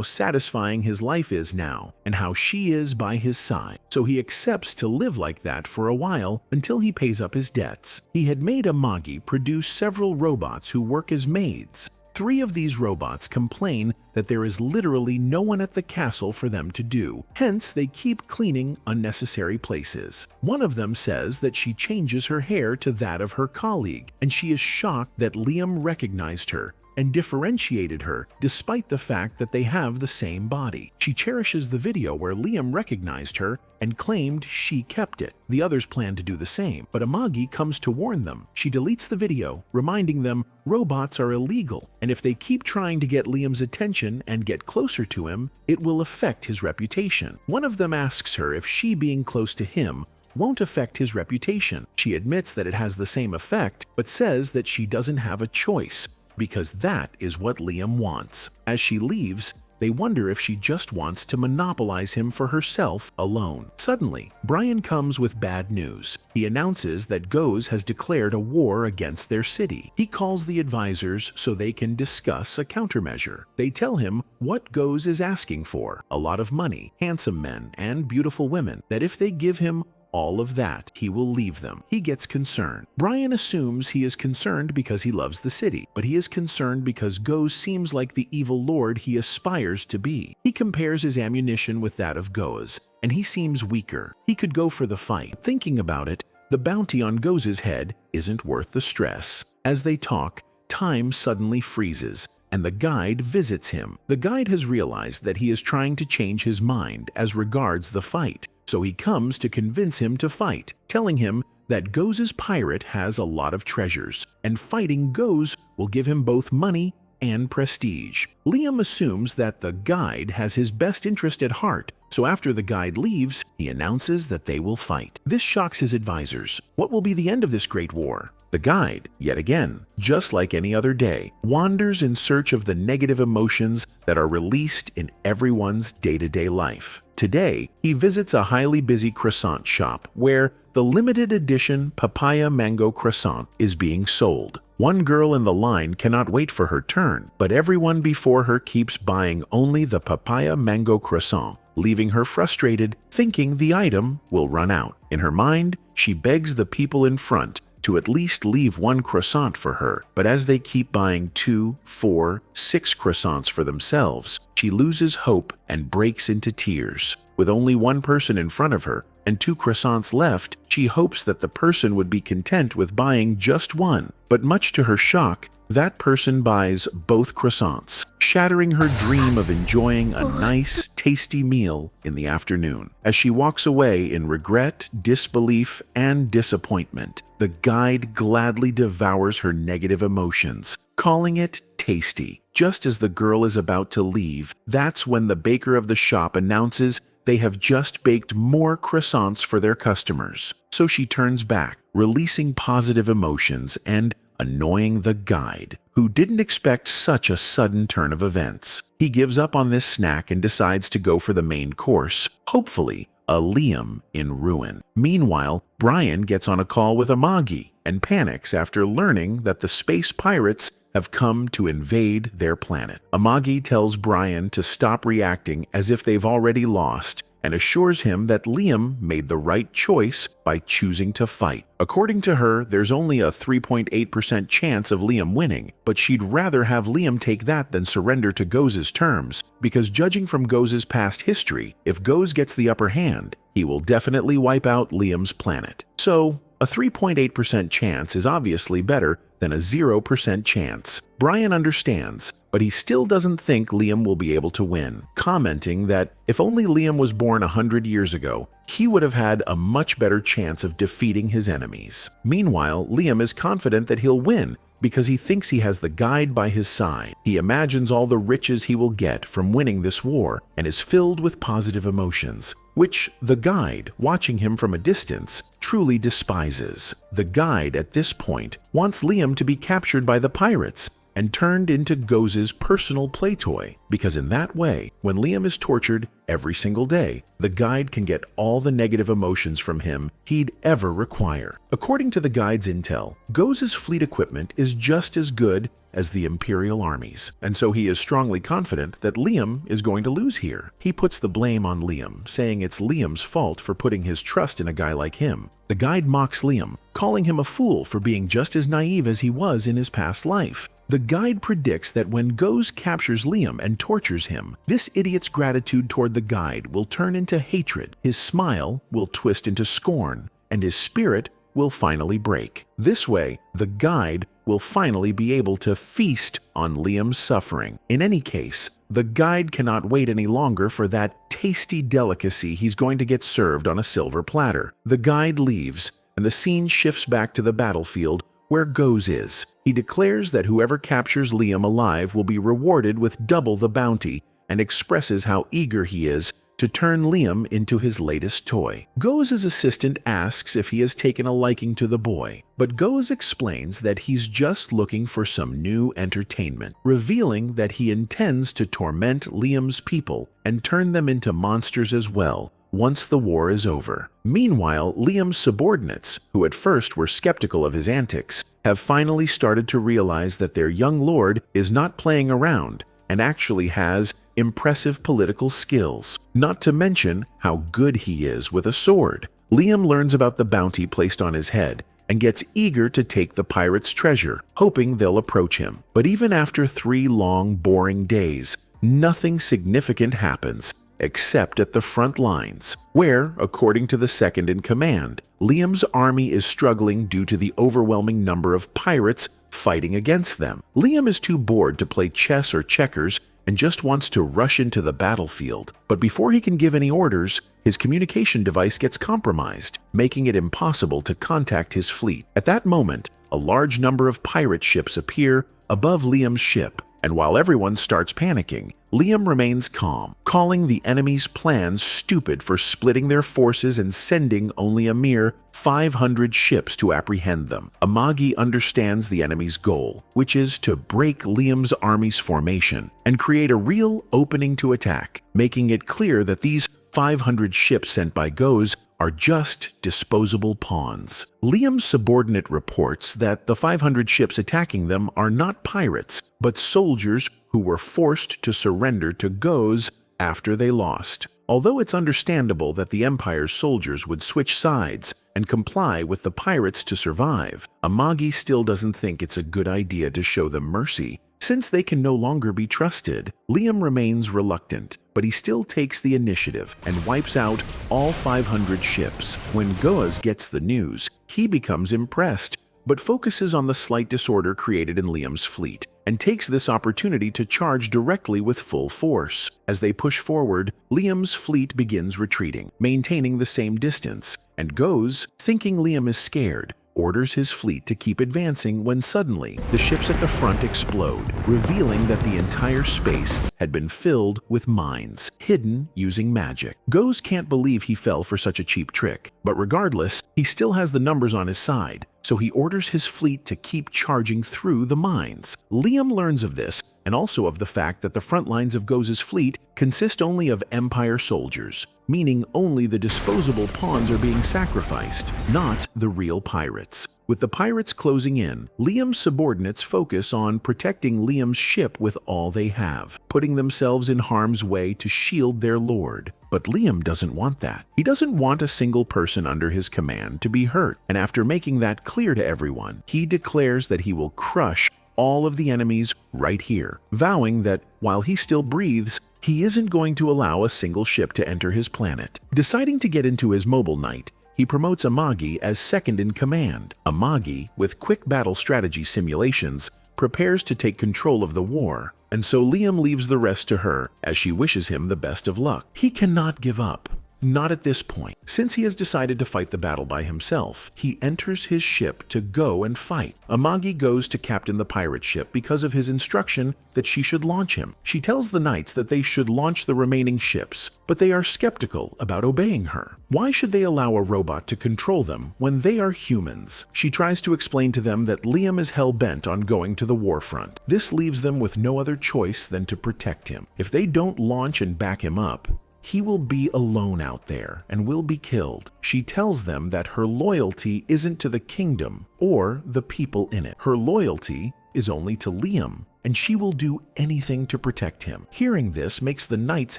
satisfying his life is now, and how she is by his side, so he accepts to live like that for a while until he pays up his debts. He had made Amagi produce several robots who work as maids. 3 of these robots complain that there is literally no one at the castle for them to do, hence they keep cleaning unnecessary places. One of them says that she changes her hair to that of her colleague, and she is shocked that Liam recognized her and differentiated her despite the fact that they have the same body. She cherishes the video where Liam recognized her and claimed she kept it. The others plan to do the same, but Amagi comes to warn them. She deletes the video, reminding them robots are illegal, and if they keep trying to get Liam's attention and get closer to him, it will affect his reputation. One of them asks her if she being close to him won't affect his reputation. She admits that it has the same effect, but says that she doesn't have a choice, because that is what Liam wants. As she leaves, they wonder if she just wants to monopolize him for herself alone. Suddenly, Brian comes with bad news. He announces that Goze has declared a war against their city. He calls the advisors so they can discuss a countermeasure. They tell him what Goze is asking for, a lot of money, handsome men, and beautiful women, that if they give him all of that, he will leave them. He gets concerned. Brian assumes he is concerned because he loves the city, but he is concerned because Goze seems like the evil lord he aspires to be. He compares his ammunition with that of Goze, and he seems weaker. He could go for the fight. Thinking about it, the bounty on Goze's head isn't worth the stress. As they talk, time suddenly freezes, and the guide visits him. The guide has realized that he is trying to change his mind as regards the fight, so he comes to convince him to fight, telling him that Goze's pirate has a lot of treasures, and fighting Goze will give him both money and prestige. Liam assumes that the guide has his best interest at heart, so after the guide leaves, he announces that they will fight. This shocks his advisors. What will be the end of this great war? The guide, yet again, just like any other day, wanders in search of the negative emotions that are released in everyone's day-to-day life. Today, he visits a highly busy croissant shop where the limited edition papaya mango croissant is being sold. One girl in the line cannot wait for her turn, but everyone before her keeps buying only the papaya mango croissant, leaving her frustrated, thinking the item will run out. In her mind, she begs the people in front to at least leave one croissant for her, but as they keep buying 2, 4, 6 croissants for themselves, she loses hope and breaks into tears. With only one person in front of her and 2 croissants left, she hopes that the person would be content with buying just one, but much to her shock, that person buys both croissants, shattering her dream of enjoying a nice, tasty meal in the afternoon. As she walks away in regret, disbelief, and disappointment, the guide gladly devours her negative emotions, calling it tasty. Just as the girl is about to leave, that's when the baker of the shop announces they have just baked more croissants for their customers. So she turns back, releasing positive emotions and annoying the guide, who didn't expect such a sudden turn of events. He gives up on this snack and decides to go for the main course, hopefully a Liam in ruin. Meanwhile, Brian gets on a call with Amagi and panics after learning that the space pirates have come to invade their planet. Amagi tells Brian to stop reacting as if they've already lost and assures him that Liam made the right choice by choosing to fight. According to her, there's only a 3.8% chance of Liam winning, but she'd rather have Liam take that than surrender to Goz's terms, because judging from Goz's past history, if Goz gets the upper hand, he will definitely wipe out Liam's planet. So, a 3.8% chance is obviously better than a 0% chance. Brian understands, but he still doesn't think Liam will be able to win, commenting that if only Liam was born 100 years ago, he would have had a much better chance of defeating his enemies. Meanwhile, Liam is confident that he'll win because he thinks he has the guide by his side. He imagines all the riches he will get from winning this war and is filled with positive emotions, which the guide, watching him from a distance, truly despises. The guide, at this point, wants Liam to be captured by the pirates and turned into Goz's personal play toy, because in that way, when Liam is tortured every single day, the guide can get all the negative emotions from him he'd ever require. According to the guide's intel, Goz's fleet equipment is just as good as the Imperial armies, and so he is strongly confident that Liam is going to lose here. He puts the blame on Liam, saying it's Liam's fault for putting his trust in a guy like him. The guide mocks Liam, calling him a fool for being just as naive as he was in his past life. The guide predicts that when Goz captures Liam and tortures him, this idiot's gratitude toward the guide will turn into hatred, his smile will twist into scorn, and his spirit will finally break. This way, the guide will finally be able to feast on Liam's suffering. In any case, the guide cannot wait any longer for that tasty delicacy he's going to get served on a silver platter. The guide leaves, and the scene shifts back to the battlefield where Goz is. He declares that whoever captures Liam alive will be rewarded with double the bounty and expresses how eager he is to turn Liam into his latest toy. Goz's assistant asks if he has taken a liking to the boy, but Goz explains that he's just looking for some new entertainment, revealing that he intends to torment Liam's people and turn them into monsters as well once the war is over. Meanwhile, Liam's subordinates, who at first were skeptical of his antics, have finally started to realize that their young lord is not playing around and actually has impressive political skills, not to mention how good he is with a sword. Liam learns about the bounty placed on his head and gets eager to take the pirates' treasure, hoping they'll approach him. But even after 3 long, boring days, nothing significant happens, except at the front lines, where, according to the second-in-command, Liam's army is struggling due to the overwhelming number of pirates fighting against them. Liam is too bored to play chess or checkers and just wants to rush into the battlefield. But before he can give any orders, his communication device gets compromised, making it impossible to contact his fleet. At that moment, a large number of pirate ships appear above Liam's ship, and while everyone starts panicking, Liam remains calm, calling the enemy's plans stupid for splitting their forces and sending only a mere 500 ships to apprehend them. Amagi understands the enemy's goal, which is to break Liam's army's formation and create a real opening to attack, making it clear that these 500 ships sent by Goes are just disposable pawns. Liam's subordinate reports that the 500 ships attacking them are not pirates, but soldiers who were forced to surrender to Goes after they lost. Although it's understandable that the Empire's soldiers would switch sides and comply with the pirates to survive, Amagi still doesn't think it's a good idea to show them mercy. Since they can no longer be trusted, Liam remains reluctant, but he still takes the initiative and wipes out all 500 ships. When Goaz gets the news, he becomes impressed, but focuses on the slight disorder created in Liam's fleet, and takes this opportunity to charge directly with full force. As they push forward, Liam's fleet begins retreating, maintaining the same distance, and Goaz, thinking Liam is scared, orders his fleet to keep advancing when suddenly the ships at the front explode, revealing that the entire space had been filled with mines, hidden using magic. Goaz can't believe he fell for such a cheap trick, but regardless, he still has the numbers on his side, so he orders his fleet to keep charging through the mines. Liam learns of this, and also of the fact that the front lines of Goz's fleet consist only of Empire soldiers, meaning only the disposable pawns are being sacrificed, not the real pirates. With the pirates closing in, Liam's subordinates focus on protecting Liam's ship with all they have, putting themselves in harm's way to shield their lord. But Liam doesn't want that. He doesn't want a single person under his command to be hurt, and after making that clear to everyone, he declares that he will crush all of the enemies right here, vowing that while he still breathes, he isn't going to allow a single ship to enter his planet. Deciding to get into his mobile knight, he promotes Amagi as second in command. Amagi, with quick battle strategy simulations, prepares to take control of the war, and so Liam leaves the rest to her as she wishes him the best of luck. He cannot give up. Not at this point. Since he has decided to fight the battle by himself, he enters his ship to go and fight. Amagi goes to captain the pirate ship because of his instruction that she should launch him. She tells the knights that they should launch the remaining ships, but they are skeptical about obeying her. Why should they allow a robot to control them when they are humans? She tries to explain to them that Liam is hell-bent on going to the war front. This leaves them with no other choice than to protect him. If they don't launch and back him up, he will be alone out there and will be killed. She tells them that her loyalty isn't to the kingdom or the people in it. Her loyalty is only to Liam, and she will do anything to protect him. Hearing this makes the knights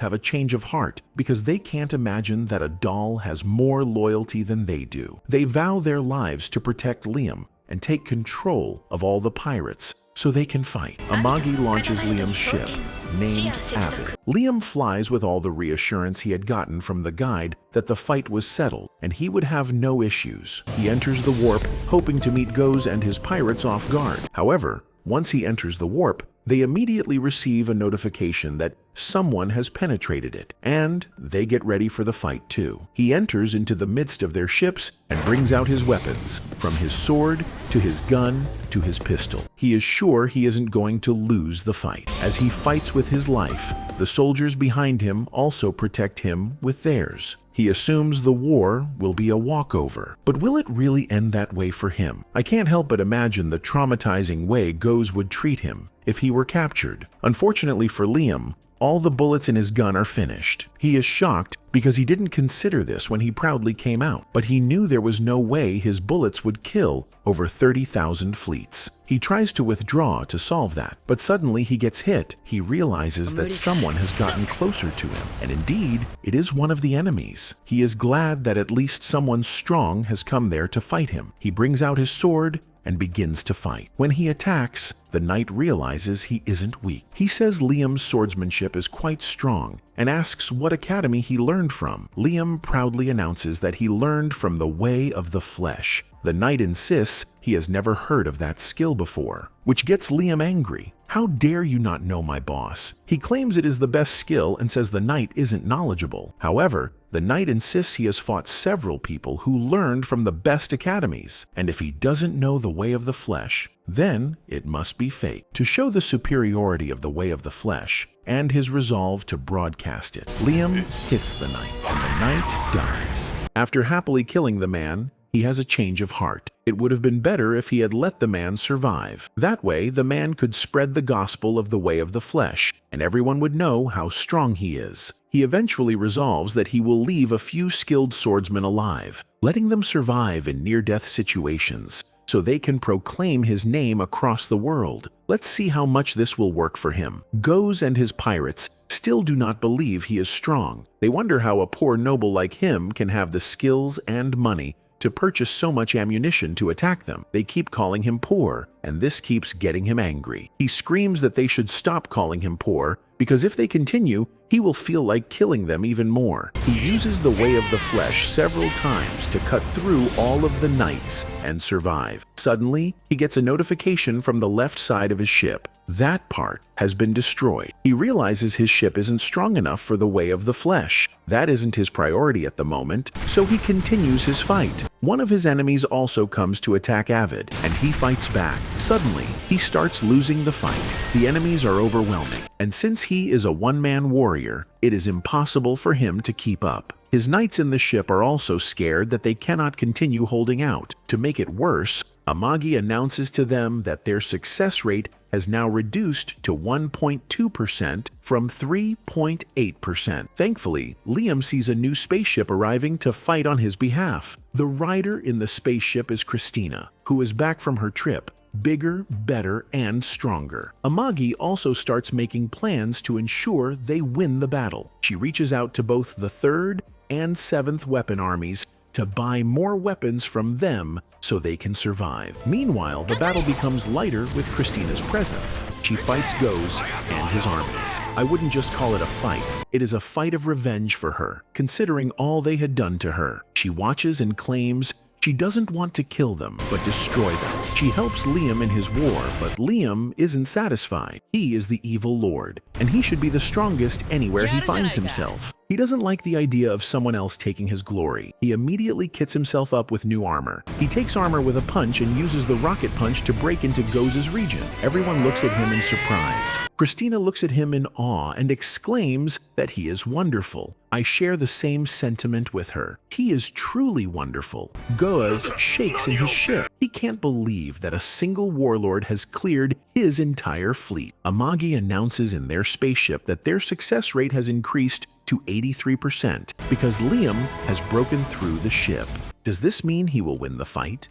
have a change of heart because they can't imagine that a doll has more loyalty than they do. They vow their lives to protect Liam and take control of all the pirates so they can fight. Amagi launches Liam's ship, named Avid. Liam flies with all the reassurance he had gotten from the guide that the fight was settled and he would have no issues. He enters the warp, hoping to meet Goaz and his pirates off guard. However, once he enters the warp, they immediately receive a notification that someone has penetrated it, and they get ready for the fight too. He enters into the midst of their ships and brings out his weapons, from his sword to his gun to his pistol. He is sure he isn't going to lose the fight. As he fights with his life, the soldiers behind him also protect him with theirs. He assumes the war will be a walkover, but will it really end that way for him? I can't help but imagine the traumatizing way Goaz would treat him if he were captured. Unfortunately for Liam, all the bullets in his gun are finished. He is shocked because he didn't consider this when he proudly came out, but he knew there was no way his bullets would kill over 30,000 fleets. He tries to withdraw to solve that, but suddenly he gets hit. He realizes that someone has gotten closer to him, and indeed, it is one of the enemies. He is glad that at least someone strong has come there to fight him. He brings out his sword and begins to fight. When he attacks, the knight realizes he isn't weak. He says Liam's swordsmanship is quite strong and asks what academy he learned from. Liam proudly announces that he learned from the way of the flesh. The knight insists he has never heard of that skill before, which gets Liam angry. How dare you not know my boss? He claims it is the best skill and says the knight isn't knowledgeable. However, the knight insists he has fought several people who learned from the best academies, and if he doesn't know the way of the flesh, then it must be fake. To show the superiority of the way of the flesh and his resolve to broadcast it, Liam hits the knight, and the knight dies. After happily killing the man, he has a change of heart. It would have been better if he had let the man survive. That way, the man could spread the gospel of the way of the flesh, and everyone would know how strong he is. He eventually resolves that he will leave a few skilled swordsmen alive, letting them survive in near-death situations, so they can proclaim his name across the world. Let's see how much this will work for him. Goes and his pirates still do not believe he is strong. They wonder how a poor noble like him can have the skills and money to purchase so much ammunition to attack them. They keep calling him poor, and this keeps getting him angry. He screams that they should stop calling him poor, because if they continue, he will feel like killing them even more. He uses the way of the flesh several times to cut through all of the knights and survive. Suddenly, he gets a notification from the left side of his ship. That part has been destroyed. He realizes his ship isn't strong enough for the way of the flesh. That isn't his priority at the moment, so he continues his fight. One of his enemies also comes to attack Avid, and he fights back. Suddenly, he starts losing the fight. The enemies are overwhelming, and since he is a one-man warrior, it is impossible for him to keep up. His knights in the ship are also scared that they cannot continue holding out. To make it worse, Amagi announces to them that their success rate has now reduced to 1.2% from 3.8%. Thankfully, Liam sees a new spaceship arriving to fight on his behalf. The rider in the spaceship is Christina, who is back from her trip, bigger, better, and stronger. Amagi also starts making plans to ensure they win the battle. She reaches out to both the 3rd and 7th weapon armies to buy more weapons from them so they can survive. Meanwhile, the battle becomes lighter with Christina's presence. She fights Goz and his armies. I wouldn't just call it a fight. It is a fight of revenge for her, considering all they had done to her. She watches and claims she doesn't want to kill them, but destroy them. She helps Liam in his war, but Liam isn't satisfied. He is the evil lord, and he should be the strongest anywhere he finds himself. He doesn't like the idea of someone else taking his glory. He immediately kits himself up with new armor. He takes armor with a punch and uses the rocket punch to break into Goz's region. Everyone looks at him in surprise. Christina looks at him in awe and exclaims that he is wonderful. I share the same sentiment with her. He is truly wonderful. Goz shakes in his ship. He can't believe that a single warlord has cleared his entire fleet. Amagi announces in their spaceship that their success rate has increased to 83% because Liam has broken through the ship. Does this mean he will win the fight?